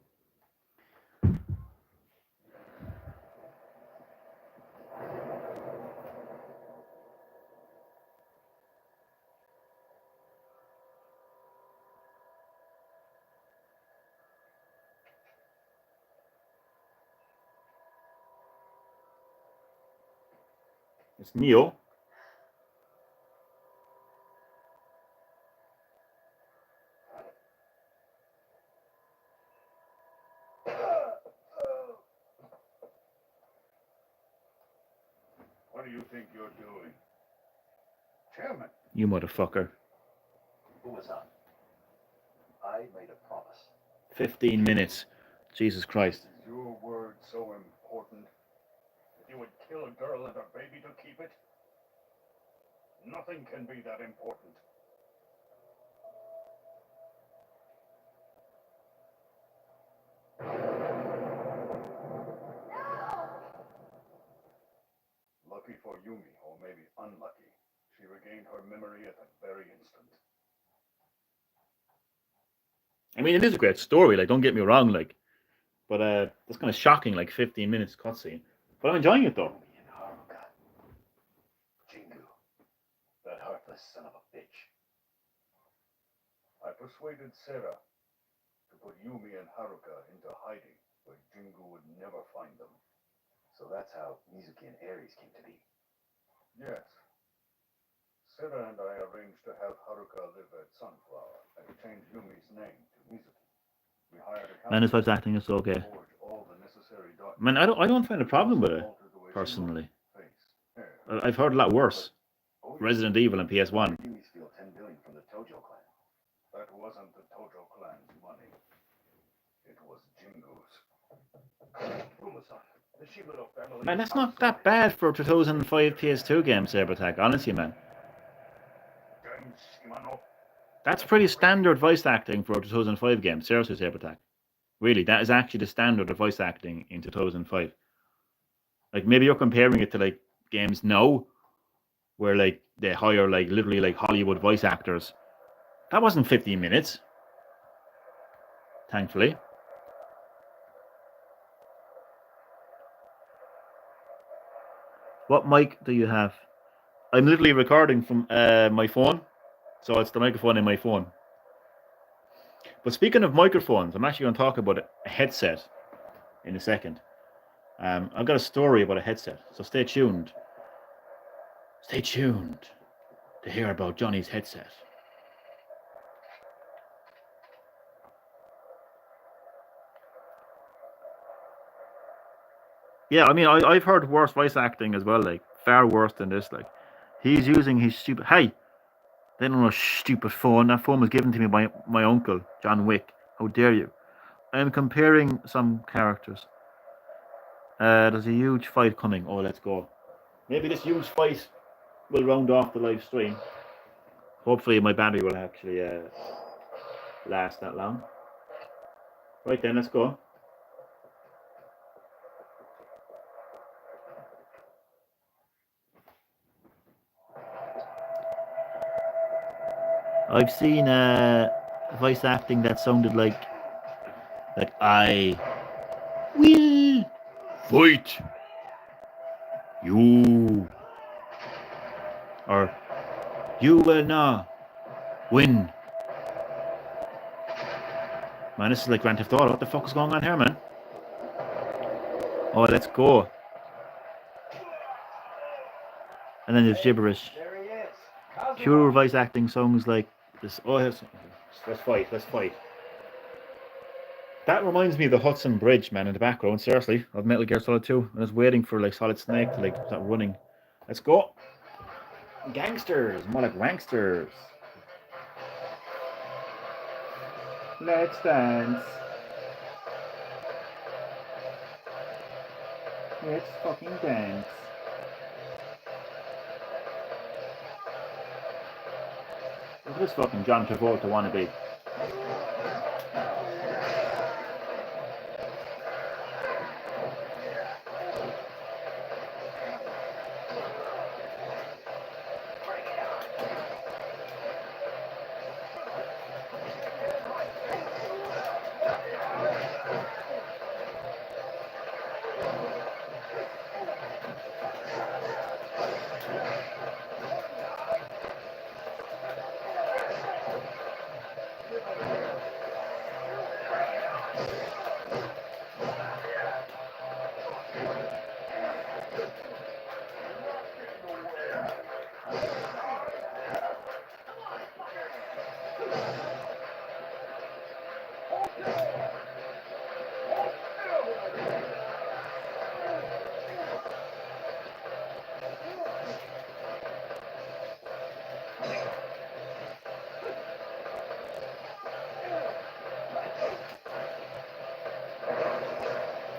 It's Neo. What do you think you're doing? Chairman! You motherfucker. Who was on? I made a promise. 15 minutes. Jesus Christ. Is your word so important that you would kill a girl and her baby to keep it? Nothing can be that important. Lucky for Yumi, or maybe unlucky, she regained her memory at that very instant. I mean, it is a great story, like, don't get me wrong, like. But that's kind of shocking, like 15 minutes cutscene. But I'm enjoying it, though. Yumi and Haruka. Jingu. That heartless son of a bitch. I persuaded Sarah to put Yumi and Haruka into hiding where Jingu would never find them. So that's how Mizuki and Ares came to be. Yes. Sarah and I arranged to have Haruka live at Sunflower and change Yumi's name to Mizuki. We hired a Man, his wife's acting is okay. forge all the necessary documents. I mean, I don't find a problem with it, Alter the way she personally. looks, face, hair. I've heard a lot worse. Oh, Resident Evil and PS1. Yumi steal 10 billion from the Tojo clan. That wasn't the Tojo clan's money. It was Jingu's. Fumasan, The Shimano family. Man, that's not that bad for a 2005 PS2 game, Saber Attack. Honestly, man. Shimano. That's pretty standard voice acting for a 2005 game. Seriously, Saber Attack. Really, that is actually the standard of voice acting in 2005. Like, maybe you're comparing it to, like, games now, where, like, they hire, like, literally, like, Hollywood voice actors. That wasn't 15 minutes. Thankfully. What mic do you have? I'm literally recording from my phone, so it's the microphone in my phone. But speaking of microphones, I'm actually going to talk about a headset in a second. I've got a story about a headset, so stay tuned. Stay tuned to hear about Johnny's headset. Yeah, I mean, I've heard worse voice acting as well, like, far worse than this. Like, he's using his stupid. Hey! They don't know a stupid phone. That phone was given to me by my uncle, John Wick. How dare you? I'm comparing some characters. There's a huge fight coming. Oh, let's go. Maybe this huge fight will round off the live stream. Hopefully, my battery will actually last that long. Right then, let's go. I've seen voice acting that sounded like I will fight you, or you will not win. Man, this is like Grand Theft Auto. What the fuck is going on here, man? Oh, let's go. And then there's gibberish. There he is. Kazuma. Pure voice acting songs like this. Oh, let's fight. Let's fight. That reminds me of the Hudson Bridge, man, in the background. Seriously, of Metal Gear Solid 2. I was waiting for like Solid Snake to like start running. Let's go. Gangsters, more like wanksters. Let's dance. Let's fucking dance. Look at this fucking John Travolta wannabe.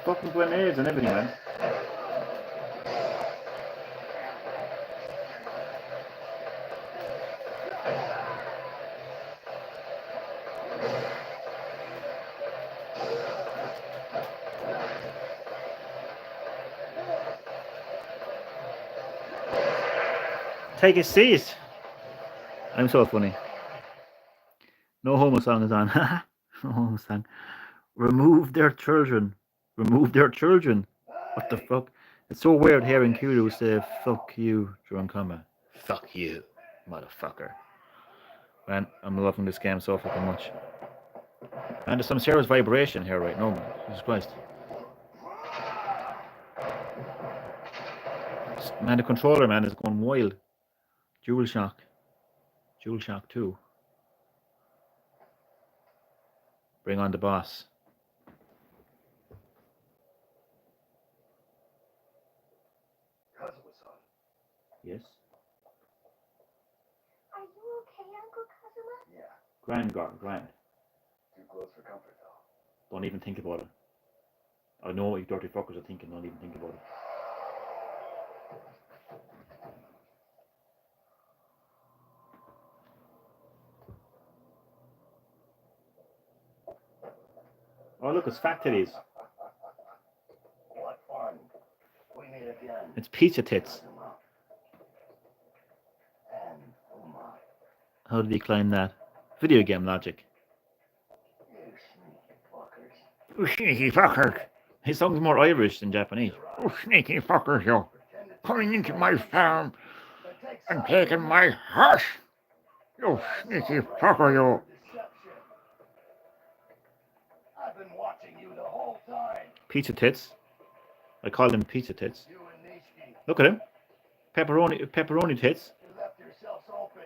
Fucking grenades and everything, man. Take a seat. I'm so funny. No homo song is on. No homo song. Remove their children. Remove their children. What the fuck? It's so weird hearing Kiryu say fuck you during combat. Fuck you, motherfucker. Man, I'm loving this game so fucking much. And there's some serious vibration here right now, man. Jesus Christ. Man, the controller, man, is going wild. DualShock. DualShock 2. Bring on the boss. Kazuma-san. Yes? Are you okay, Uncle Kazuma? Yeah. Grand, Gordon, grand. Too close for comfort, though. Don't even think about it. I know what you dirty fuckers are thinking, don't even think about it. Oh, look, it's fat titties. What fun. We meet again. It's pizza tits. Kazuma. And Uma. How did he climb that? Video game logic. You sneaky fuckers. Oh, sneaky fucker. His song's more Irish than Japanese. Oh, sneaky fuckers, you. Coming into my farm and taking my horse. You sneaky fucker, you. Deception. I've been watching you the whole time. Pizza tits. I call them pizza tits. You and Nishiki. Look at him. Pepperoni tits. You left yourselves open.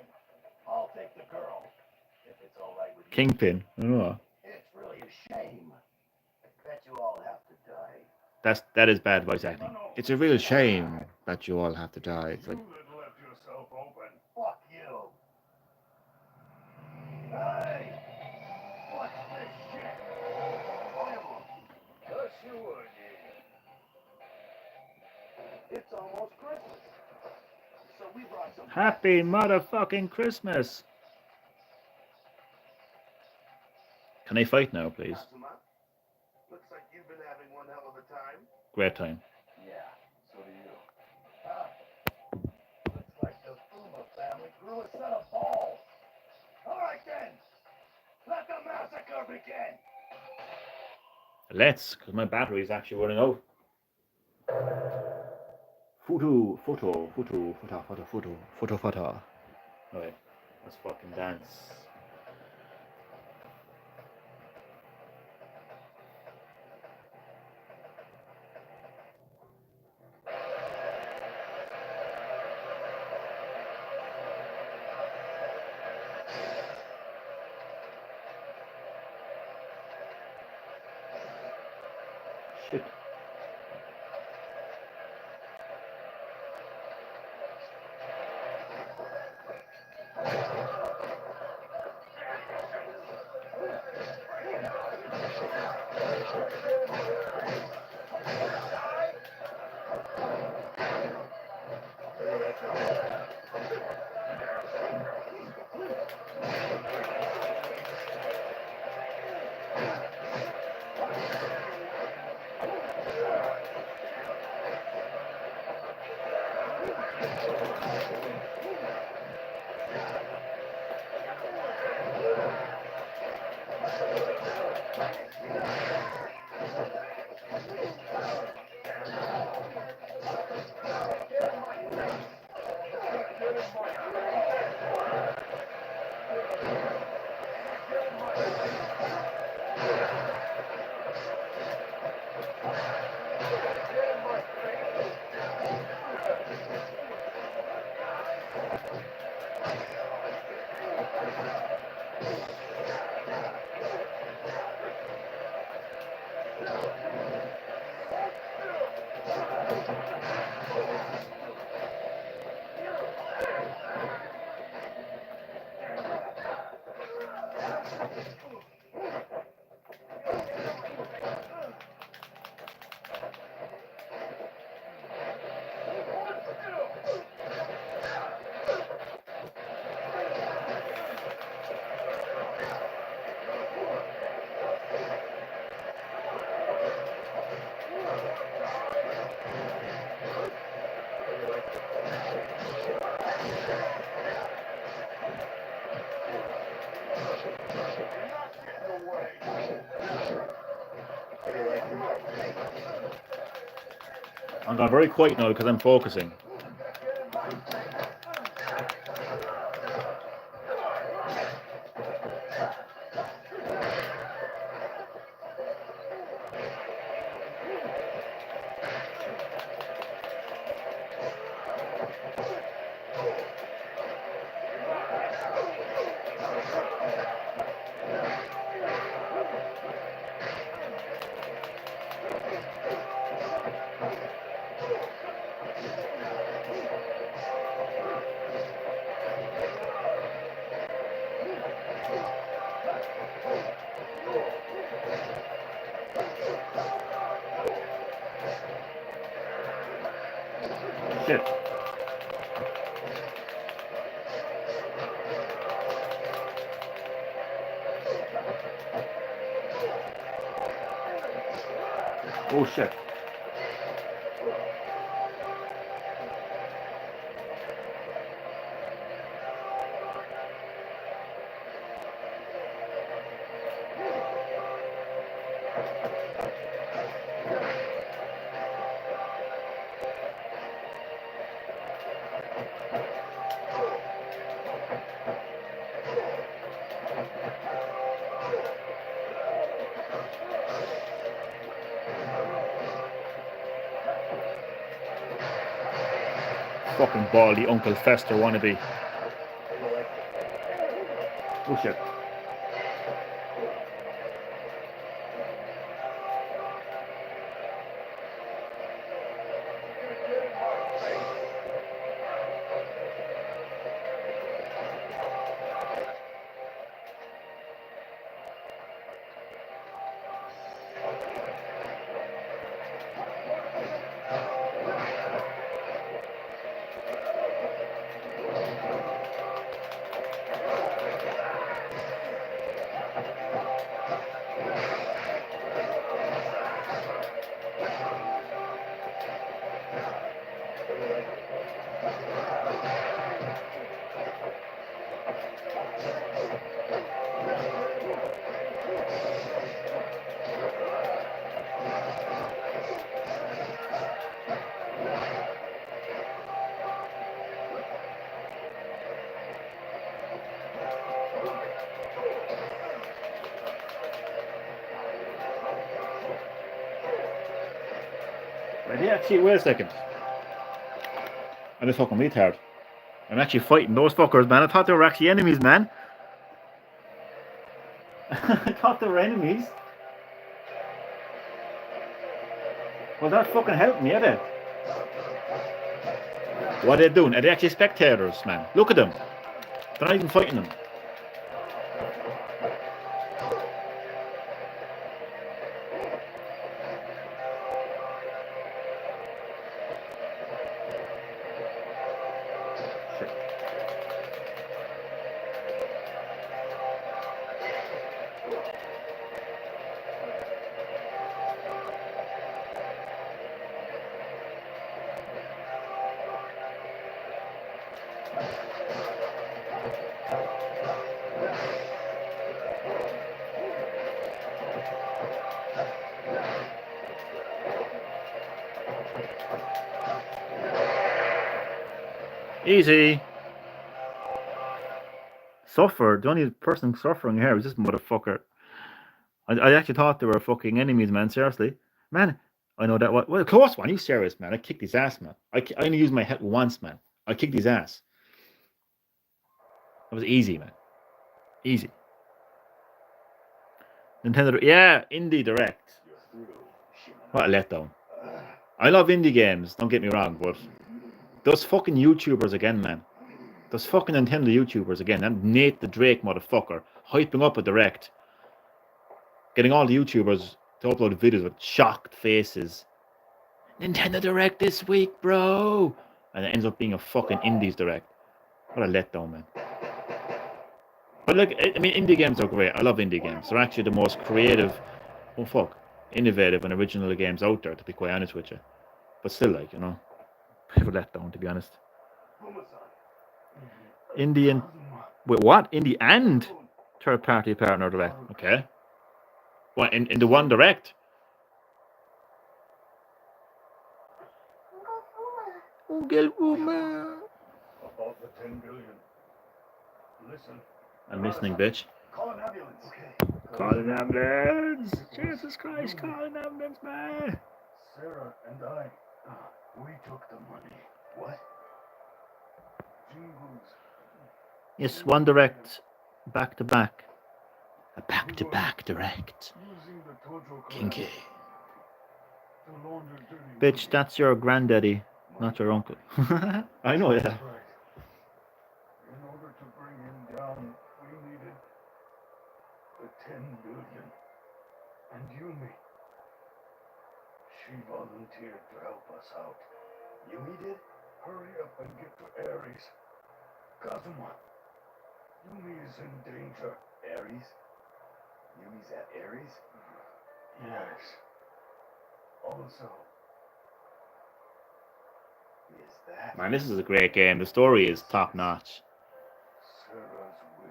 I'll take the girl. If it's all right with you. Kingpin. Oh, It's really a shame. Bet you all have to die. that is bad voice acting. It's a real shame that you all have to die. It's like, You that left yourself open. Fuck you. Hey! What's this shit? Yes, you would. It's almost Christmas. So we brought some... happy motherfucking Christmas. Can I fight now, please? Kazuma, looks like you've been having one hell of a time. Great time. Yeah, so do you. Looks like the Uma family grew a set of balls. All right then, let the massacre begin. Let's, because my battery is actually running out. Photo. Alright, let's fucking dance. Shit. I'm going very quiet now because I'm focusing. shit. Oh shit. Fucking baldy Uncle Fester wannabe. Oh shit. Actually, wait a second. I'm just fucking retard. I'm actually fighting those fuckers, man. I thought they were actually enemies, man. I thought they were enemies. Well, that fucking helped me, are they? What are they doing? Are they actually spectators, man? Look at them. They're not even fighting them. Easy. Suffer. The only person suffering here is this motherfucker. I actually thought they were fucking enemies, man. Seriously. Man, I know that. Well, close one. You serious, man? I kicked his ass, man. I only used my head once, man. I kicked his ass. That was easy, man. Easy. Nintendo. Yeah, Indie Direct. What a letdown. I love indie games, don't get me wrong, but those fucking YouTubers again, man. Those fucking Nintendo YouTubers again. And Nate the Drake motherfucker hyping up a Direct. Getting all the YouTubers to upload videos with shocked faces. Nintendo Direct this week, bro! And it ends up being a fucking Indies Direct. What a letdown, man. But like, I mean, indie games are great. I love indie games. They're actually the most creative, innovative and original games out there, to be quite honest with you. But still, like, you know, bit of a letdown, to be honest. Indie and... Wait, what? Indie and third-party partner Direct. Okay. What, in the one Direct? Uncle Gilbuma. About the 10 billion. Listen. I'm listening, bitch. Call an ambulance. Okay. Call an ambulance! Jesus Christ, call an ambulance, man! Sarah and I, we took the money. What? Jingo's. Yes, one Direct, back to back. A back-to-back Direct. Using the Tojo Kinky. to launder dirty Bitch, money. that's your granddaddy, not your uncle. I know that. That's right. In order to bring him down, we needed the 10 billion. And Yumi. She volunteered to help us out. Yumi did? Hurry up and get to Ares. Kazuma, Yumi is in danger. Ares? Yumi's at Ares? Yes. Also, is that Man, this is a great game. The story is top notch. Sarah's will?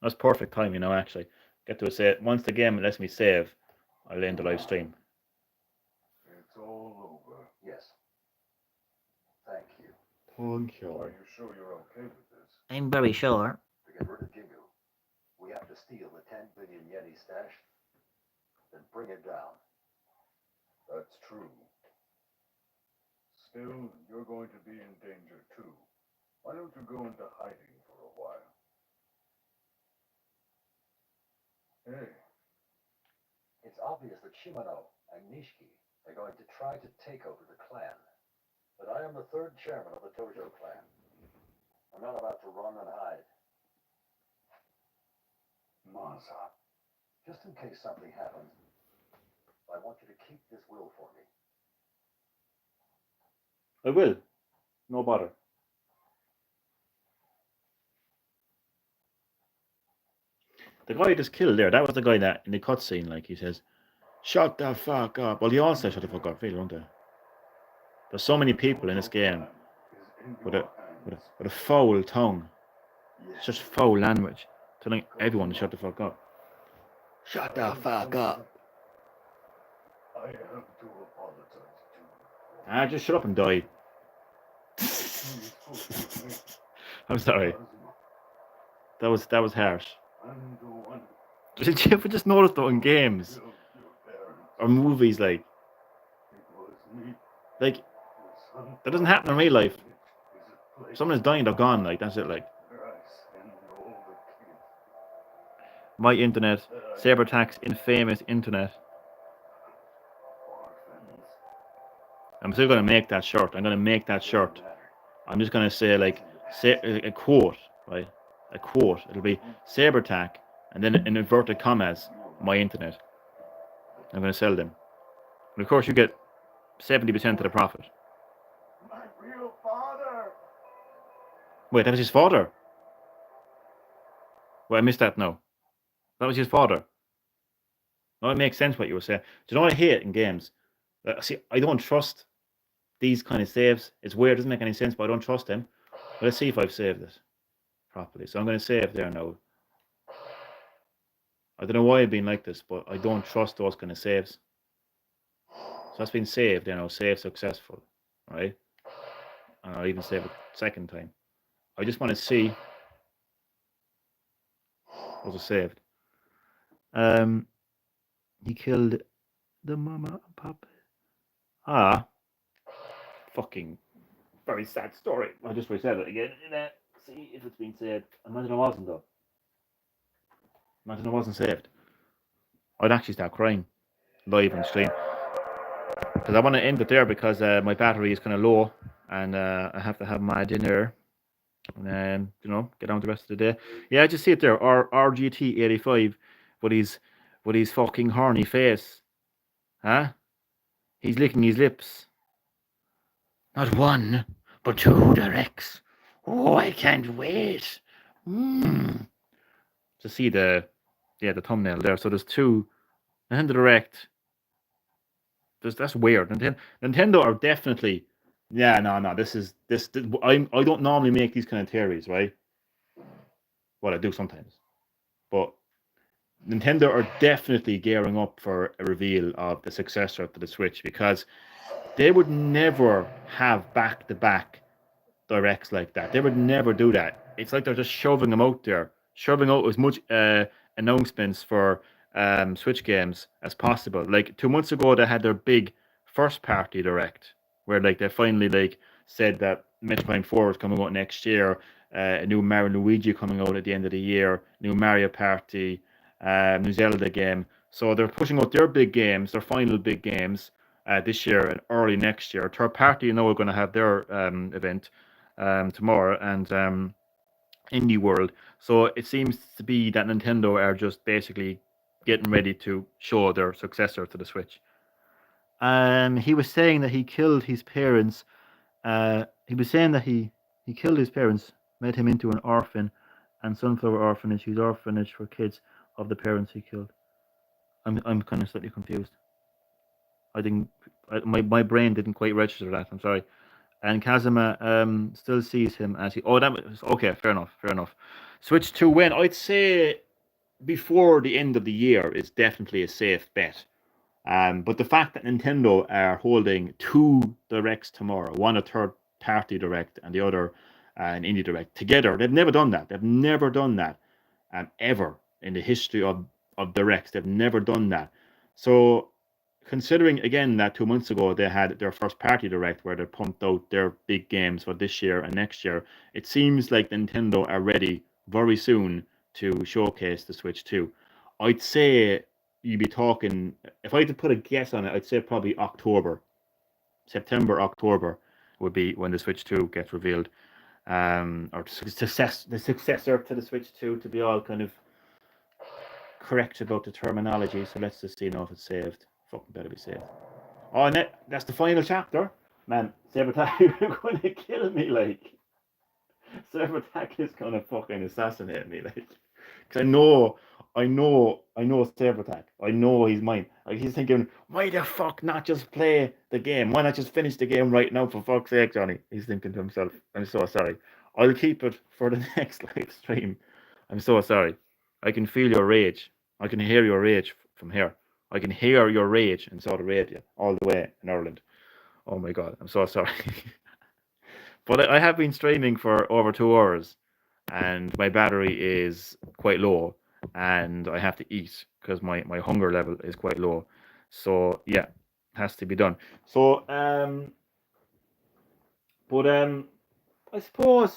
That's perfect time, actually. Get to say once the game lets me save, I'll end the live stream. It's all over. Yes. Thank you. Thank Are you sure you're okay with this? I'm very sure. To get rid of Jingu, we have to steal the 10 billion yen he stashed, then bring it down. That's true. Still, you're going to be in danger too. Why don't you go into hiding for a while? Hey, It's obvious that Shimano and Nishiki are going to try to take over the clan. But I am the third chairman of the Tojo clan. I'm not about to run and hide. Masa. Just in case something happens, I want you to keep this will for me. I will. No bother. The guy just killed there, that was the guy that in the cutscene, like he says, shut the fuck up. Well, he all says shut the fuck up, really, don't they? There's so many people in this game with a foul tongue. Such foul language. Telling everyone to shut the fuck up. Shut the fuck up. I have to apologize too. Ah, just shut up and die. I'm sorry. That was harsh. I'm the one Did you ever just notice though in games who killed your parents. or movies It was me. like The son that doesn't happen in real life. is a place If someone is dying, they're gone. Like that's it. Like where I send all the kids. my internet, Sabertax's infamous internet. Orphans. I'm still gonna make that shirt. I'm gonna make that shirt. I'm just gonna say like say a quote, right? A quote. It'll be Sabertax and then in inverted commas, my internet. I'm gonna sell them. And of course you get 70% of the profit. My real father. Wait, that was his father? Well, I missed that now. That was his father. No, it makes sense what you were saying. Do you know what I hate in games? See, I don't trust these kind of saves. It's weird, it doesn't make any sense, but I don't trust them. But let's see if I've saved it properly. So I'm going to save there now. I don't know why I've been like this, but I don't trust those kind of saves. So that's been saved, save successful, right? And I'll even save it second time. I just want to see. Was it saved? He killed the mama and papa. Ah, fucking very sad story. I just reset it again. See if it's been saved. Imagine it wasn't though. Imagine it wasn't saved. I'd actually start crying live on stream because I want to end it there because my battery is kind of low and I have to have my dinner and get on with the rest of the day. Yeah, I just see it there. RGT 85 with his fucking horny face, huh? He's licking his lips. Not one, but two directs. Oh, I can't wait. To see the thumbnail there. So there's two Nintendo Direct. That's weird. Nintendo are definitely. Yeah, no. This. I don't normally make these kind of theories, right? Well, I do sometimes, but Nintendo are definitely gearing up for a reveal of the successor to the Switch because they would never have back-to-back directs like that. They would never do that. It's like they're just shoving them out there, shoving out as much announcements for Switch games as possible. Like 2 months ago, they had their big first-party direct, where like they finally like said that Metroid Prime 4 is coming out next year, a new Mario and Luigi coming out at the end of the year, new Mario Party, new Zelda game. So they're pushing out their big games, their final big games this year and early next year. Third party, we're going to have their event tomorrow and Indie World. So it seems to be that Nintendo are just basically getting ready to show their successor to the Switch. He was saying that he killed his parents. He was saying that he killed his parents, made him into an orphan, and Sunflower Orphanage, his orphanage for kids of the parents he killed. I'm kind of slightly confused. I didn't. My brain didn't quite register that. I'm sorry. And Kazuma still sees him as he. Oh, that was okay. Fair enough. Fair enough. Switch to when? I'd say before the end of the year is definitely a safe bet. But the fact that Nintendo are holding two directs tomorrow, one a third party direct and the other an indie direct together, they've never done that. They've never done that ever in the history of directs. They've never done that. So considering again that 2 months ago they had their first party direct where they pumped out their big games for this year and next year, it seems like Nintendo are ready very soon to showcase the Switch 2. I'd say you'd be talking, if I had to put a guess on it, I'd say probably October, September, October would be when the Switch 2 gets revealed. Or the successor to the Switch 2, to be all kind of correct about the terminology. So let's just see now if it's saved. Fucking better be saved. Oh, and that's the final chapter. Man, Sabertag, you're going to kill me, like. Sabertag is going to fucking assassinate me, like. Because I know Sabertag. I know he's mine. Like, he's thinking, why the fuck not just play the game? Why not just finish the game right now, for fuck's sake, Johnny? He's thinking to himself. I'm so sorry. I'll keep it for the next live stream. I'm so sorry. I can feel your rage. I can hear your rage from here. I can hear your rage in Saudi Arabia, all the way in Ireland. Oh my god, I'm so sorry. But I have been streaming for over 2 hours, and my battery is quite low, and I have to eat because my hunger level is quite low. So yeah, has to be done. So but I suppose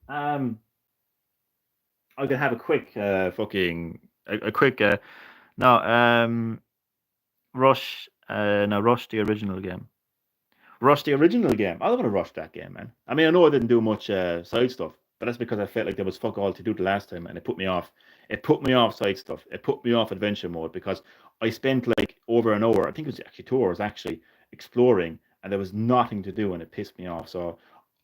um I could have a quick fucking a quick no rush no rush the original game. Rush the original game. I don't want to rush that game, man. I mean, I know I didn't do much side stuff, but that's because I felt like there was fuck all to do the last time, and it put me off. It put me off side stuff. It put me off adventure mode because I spent like over an hour. I think it was actually 2 hours actually exploring, and there was nothing to do, and it pissed me off. So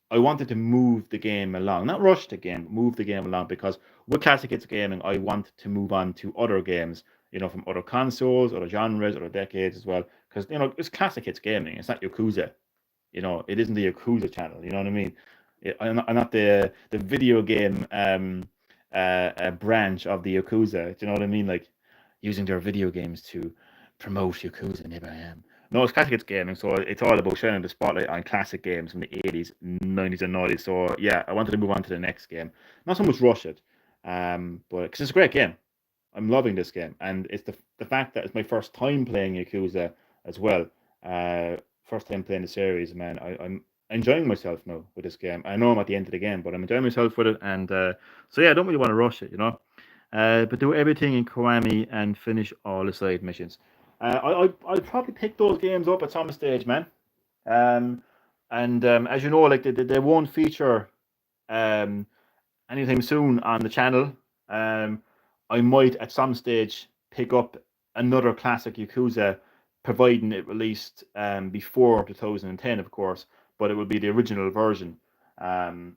I wanted to move the game along, not rush the game, but move the game along because with Classic Hits Gaming, I want to move on to other games, from other consoles, other genres, other decades as well. Because it's Classic Hits Gaming. It's not Yakuza. It isn't the Yakuza channel. You know what I mean? I'm not the video game branch of the Yakuza. Do you know what I mean? Like using their video games to promote Yakuza. Maybe I am. No, it's classic gaming, so it's all about shining the spotlight on classic games from the 80s, 90s, and 90s. So yeah, I wanted to move on to the next game. Not so much rush it, but because it's a great game. I'm loving this game, and it's the fact that it's my first time playing Yakuza as well. Uh, First time playing the series, man. I'm enjoying myself now with this game. I know I'm at the end of the game, but I'm enjoying myself with it, and so yeah, I don't really want to rush it. But do everything in Kiwami and finish all the side missions. I'll probably pick those games up at some stage, man. Um, and as you know, like they won't feature um anytime soon on the channel. Um, I might at some stage pick up another classic Yakuza, providing it released before 2010, of course, but it will be the original version. Um,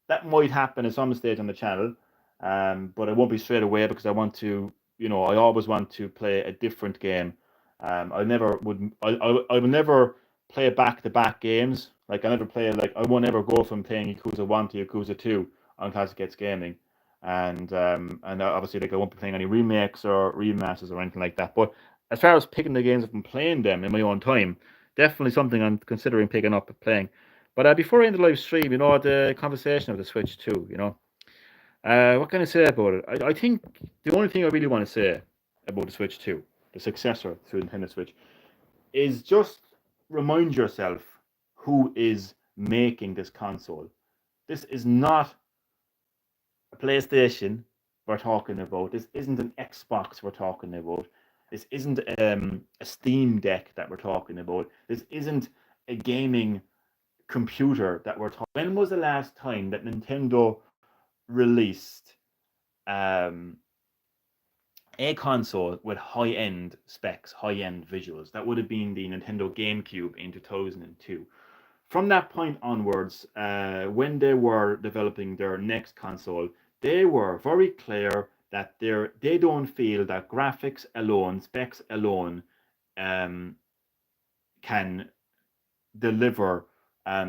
that might happen at some stage on the channel, but it won't be straight away because I want to, I always want to play a different game. I never would, I will never play back to back games. Like I never play, like I won't ever go from playing Yakuza 1 to Yakuza 2 on Classic Hits Gaming. And obviously, like I won't be playing any remakes or remasters or anything like that. But as far as picking the games up and playing them in my own time, definitely something I'm considering picking up and playing. But before I end the live stream, the conversation of the Switch 2, what can I say about it? I think the only thing I really want to say about the Switch 2, the successor to the Nintendo Switch, is just remind yourself who is making this console. This is not a PlayStation we're talking about. This isn't an Xbox we're talking about. This isn't a Steam Deck that we're talking about. This isn't a gaming computer that we're talking. When was the last time that Nintendo released um, a console with high-end specs, high-end visuals. That would have been the Nintendo GameCube in 2002. From that point onwards, when they were developing their next console, they were very clear that they don't feel that graphics alone, specs alone, um, can deliver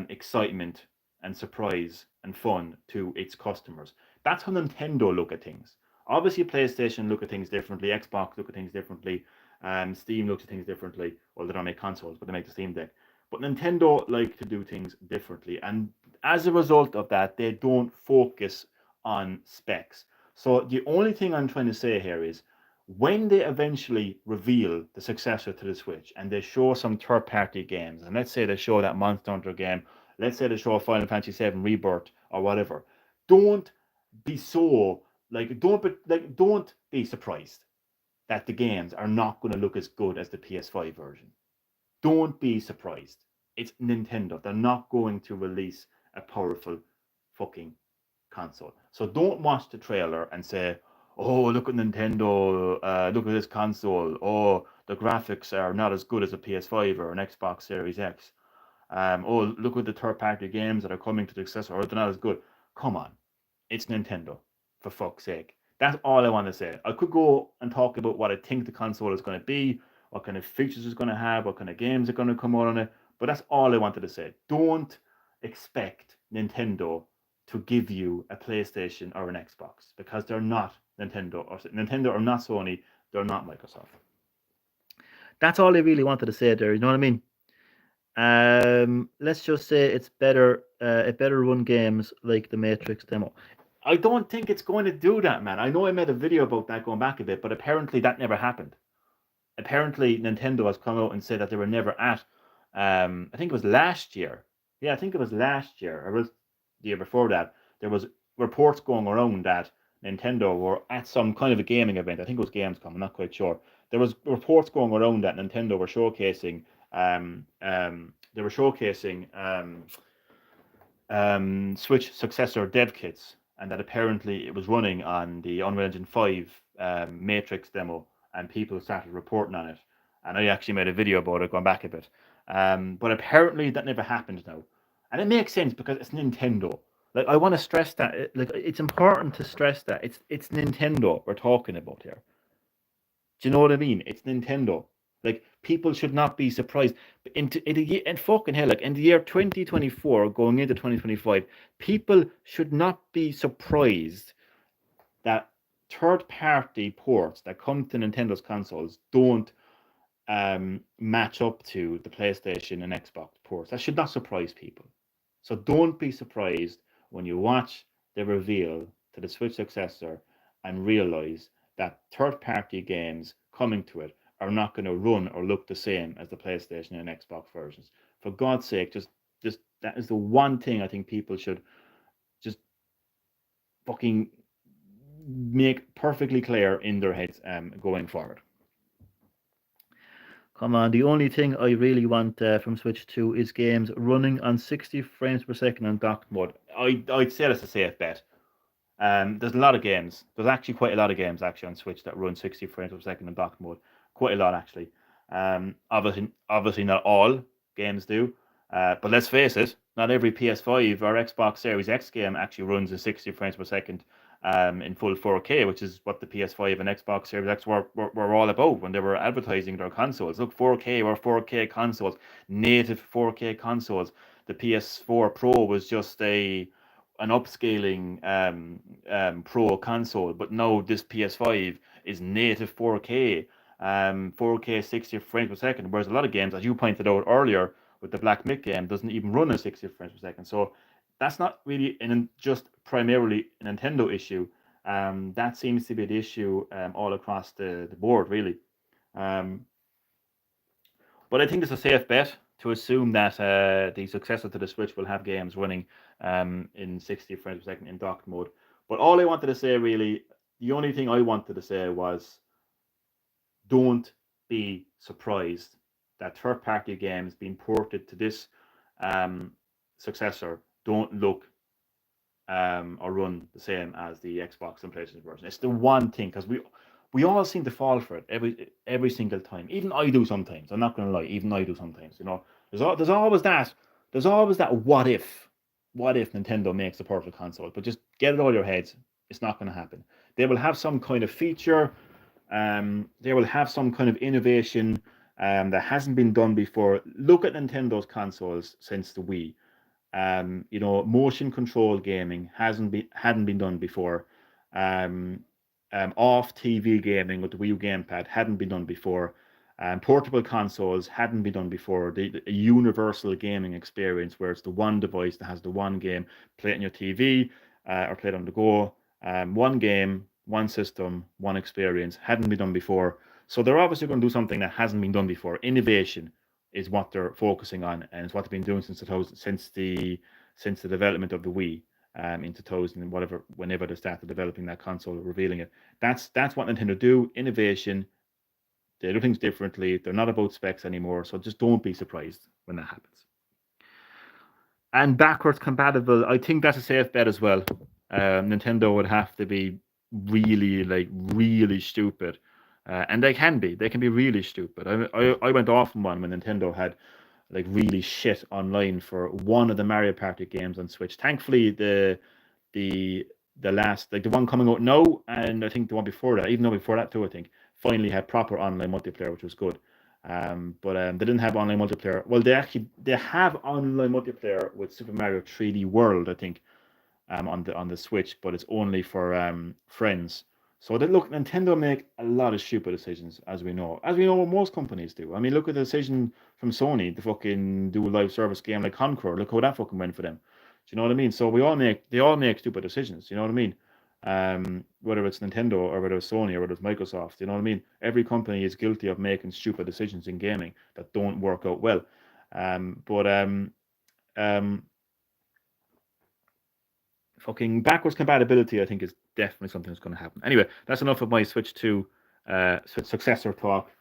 excitement and surprise and fun to its customers. That's how Nintendo look at things. Obviously, PlayStation look at things differently. Xbox look at things differently. Steam looks at things differently. Well, they don't make consoles, but they make the Steam Deck. But Nintendo like to do things differently, and as a result of that, they don't focus on specs. So the only thing I'm trying to say here is when they eventually reveal the successor to the Switch and they show some third party games, and let's say they show that Monster Hunter game, let's say they show Final Fantasy VII Rebirth or whatever, don't be so don't be surprised that the games are not going to look as good as the PS5 version. Don't be surprised. It's Nintendo. They're not going to release a powerful fucking console. So don't watch the trailer and say, "Oh, look at Nintendo! Look at this console! Oh, the graphics are not as good as a PS5 or an Xbox Series X. Oh, look at the third-party games that are coming to the successor, or they're not as good." Come on, it's Nintendo, for fuck's sake. That's all I want to say. I could go and talk about what I think the console is going to be, what kind of features it's going to have, what kind of games are going to come out on it. But that's all I wanted to say. Don't expect Nintendo to give you a PlayStation or an Xbox because they're not Nintendo are not Sony, they're not Microsoft. That's all I really wanted to say there. You know what I mean? Let's just say it's better. It better run games like the Matrix demo. I don't think it's going to do that, man. I know I made a video about that going back a bit, but apparently that never happened. Apparently Nintendo has come out and said that they were never at. I think it was last year. Yeah, I think it was last year. Or was the year before that. There was reports going around that Nintendo were at some kind of a gaming event. I think it was Gamescom. I'm not quite sure. There was reports going around that Nintendo were showcasing. They were showcasing Switch successor dev kits, and that apparently it was running on the Unreal Engine 5 Matrix demo, and people started reporting on it. And I actually made a video about it going back a bit. But apparently that never happened now. And it makes sense because it's Nintendo. Like, I want to stress that. Like, it's important to stress that it's Nintendo we're talking about here. Do you know what I mean? It's Nintendo. Like, people should not be surprised. In fucking hell, like in the year 2024, going into 2025, people should not be surprised that third-party ports that come to Nintendo's consoles don't match up to the PlayStation and Xbox ports. That should not surprise people. So don't be surprised when you watch the reveal to the Switch successor and realize that third-party games coming to it are not going to run or look the same as the PlayStation and Xbox versions. For God's sake, just that is the one thing I think people should just fucking make perfectly clear in their heads going forward. Come on, the only thing I really want from Switch 2 is games running on 60 frames per second on docked mode. I'd say that's a safe bet. There's a lot of games. There's actually quite a lot of games actually on Switch that run 60 frames per second in docked mode. Quite a lot actually. Obviously not all games do. But let's face it, not every PS5 or Xbox Series X game actually runs in 60 frames per second in full 4K, which is what the PS5 and Xbox Series X were all about when they were advertising their consoles. Look, 4K or 4K consoles, native 4K consoles. The PS4 Pro was just an upscaling Pro console, but now this PS5 is native 4K, 4K 60 frames per second, whereas a lot of games, as you pointed out earlier, with the Black Myth game, doesn't even run at 60 frames per second. So that's not really just primarily a Nintendo issue. That seems to be the issue all across the board, really. But I think it's a safe bet to assume that the successor to the Switch will have games running in 60 frames per second in docked mode. But all I wanted to say, really, the only thing I wanted to say was don't be surprised that third-party games being ported to this successor don't look or run the same as the Xbox and PlayStation version. It's the one thing, because we all seem to fall for it every single time. Even I do sometimes. I'm not going to lie. Even I do sometimes. You know, there's always that. There's always that what if. What if Nintendo makes the perfect console? But just get it out of your heads. It's not going to happen. They will have some kind of feature. They will have some kind of innovation that hasn't been done before. Look at Nintendo's consoles since the Wii. You know, motion control gaming hadn't been done before. Um, Off TV gaming with the Wii U gamepad hadn't been done before. Portable consoles hadn't been done before. A universal gaming experience where it's the one device that has the one game, play it on your TV or play it on the go. One game, one system, one experience hadn't been done before. So they're obviously going to do something that hasn't been done before. Innovation is what they're focusing on, and it's what they've been doing since the development of the Wii in 2000 and whatever, whenever they started developing that console, revealing it. That's what Nintendo do. Innovation. They do things differently. They're not about specs anymore. So just don't be surprised when that happens. And backwards compatible, I think that's a safe bet as well. Nintendo would have to be really stupid. And they can be. They can be really stupid. I went off on one when Nintendo had like really shit online for one of the Mario Party games on Switch. Thankfully, the last, like the one coming out now, and I think the one before that, even though before that too, I think finally had proper online multiplayer, which was good. But they didn't have online multiplayer. Well, they have online multiplayer with Super Mario 3D World, I think, on the Switch, but it's only for friends. So look, Nintendo make a lot of stupid decisions, as we know what most companies do. I mean, look at the decision from Sony to fucking do a live service game like Conqueror. Look how that fucking went for them. Do you know what I mean? So they all make stupid decisions. You know what I mean? Whether it's Nintendo or whether it's Sony or whether it's Microsoft, you know what I mean? Every company is guilty of making stupid decisions in gaming that don't work out well. But fucking backwards compatibility, I think, is definitely something that's going to happen. Anyway, that's enough of my Switch 2 successor talk.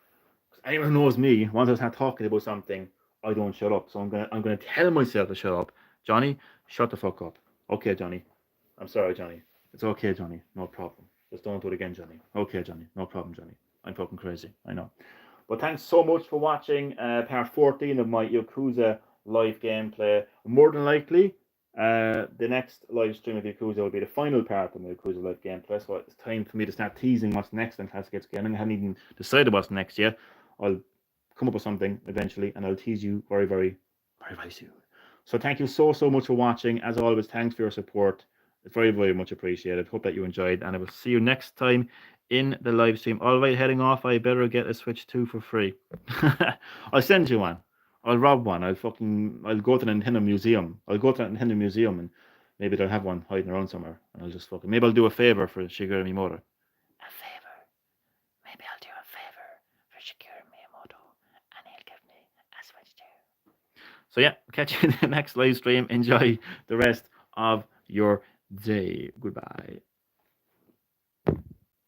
Anyone who knows me, once I start talking about something, I don't shut up. So I'm gonna tell myself to shut up. Johnny, shut the fuck up. Okay, Johnny. I'm sorry, Johnny. It's okay, Johnny. No problem. Just don't do it again, Johnny. Okay, Johnny. No problem, Johnny. I'm fucking crazy. I know. But thanks so much for watching part 14 of my Yakuza live gameplay. More than likely, the next live stream of Yakuza will be the final part of my Yakuza live gameplay. So it's time for me to start teasing what's next on Classic Gaming. I haven't even decided what's next yet. I'll come up with something eventually, and I'll tease you very soon. So thank you so much for watching. As always, thanks for your support. It's very much appreciated. Hope that you enjoyed, and I will see you next time in the live stream. All right, heading off. I better get a Switch 2 for free. I'll send you one. I'll rob one. I'll go to the Nintendo Museum. I'll go to the Nintendo Museum and maybe they'll have one hiding around somewhere. And I'll just maybe I'll do a favor for Shigeru Miyamoto. A favor? Maybe I'll do a favor for Shigeru Miyamoto and he'll give me a Switch 2. So yeah, catch you in the next live stream. Enjoy the rest of your day. Goodbye.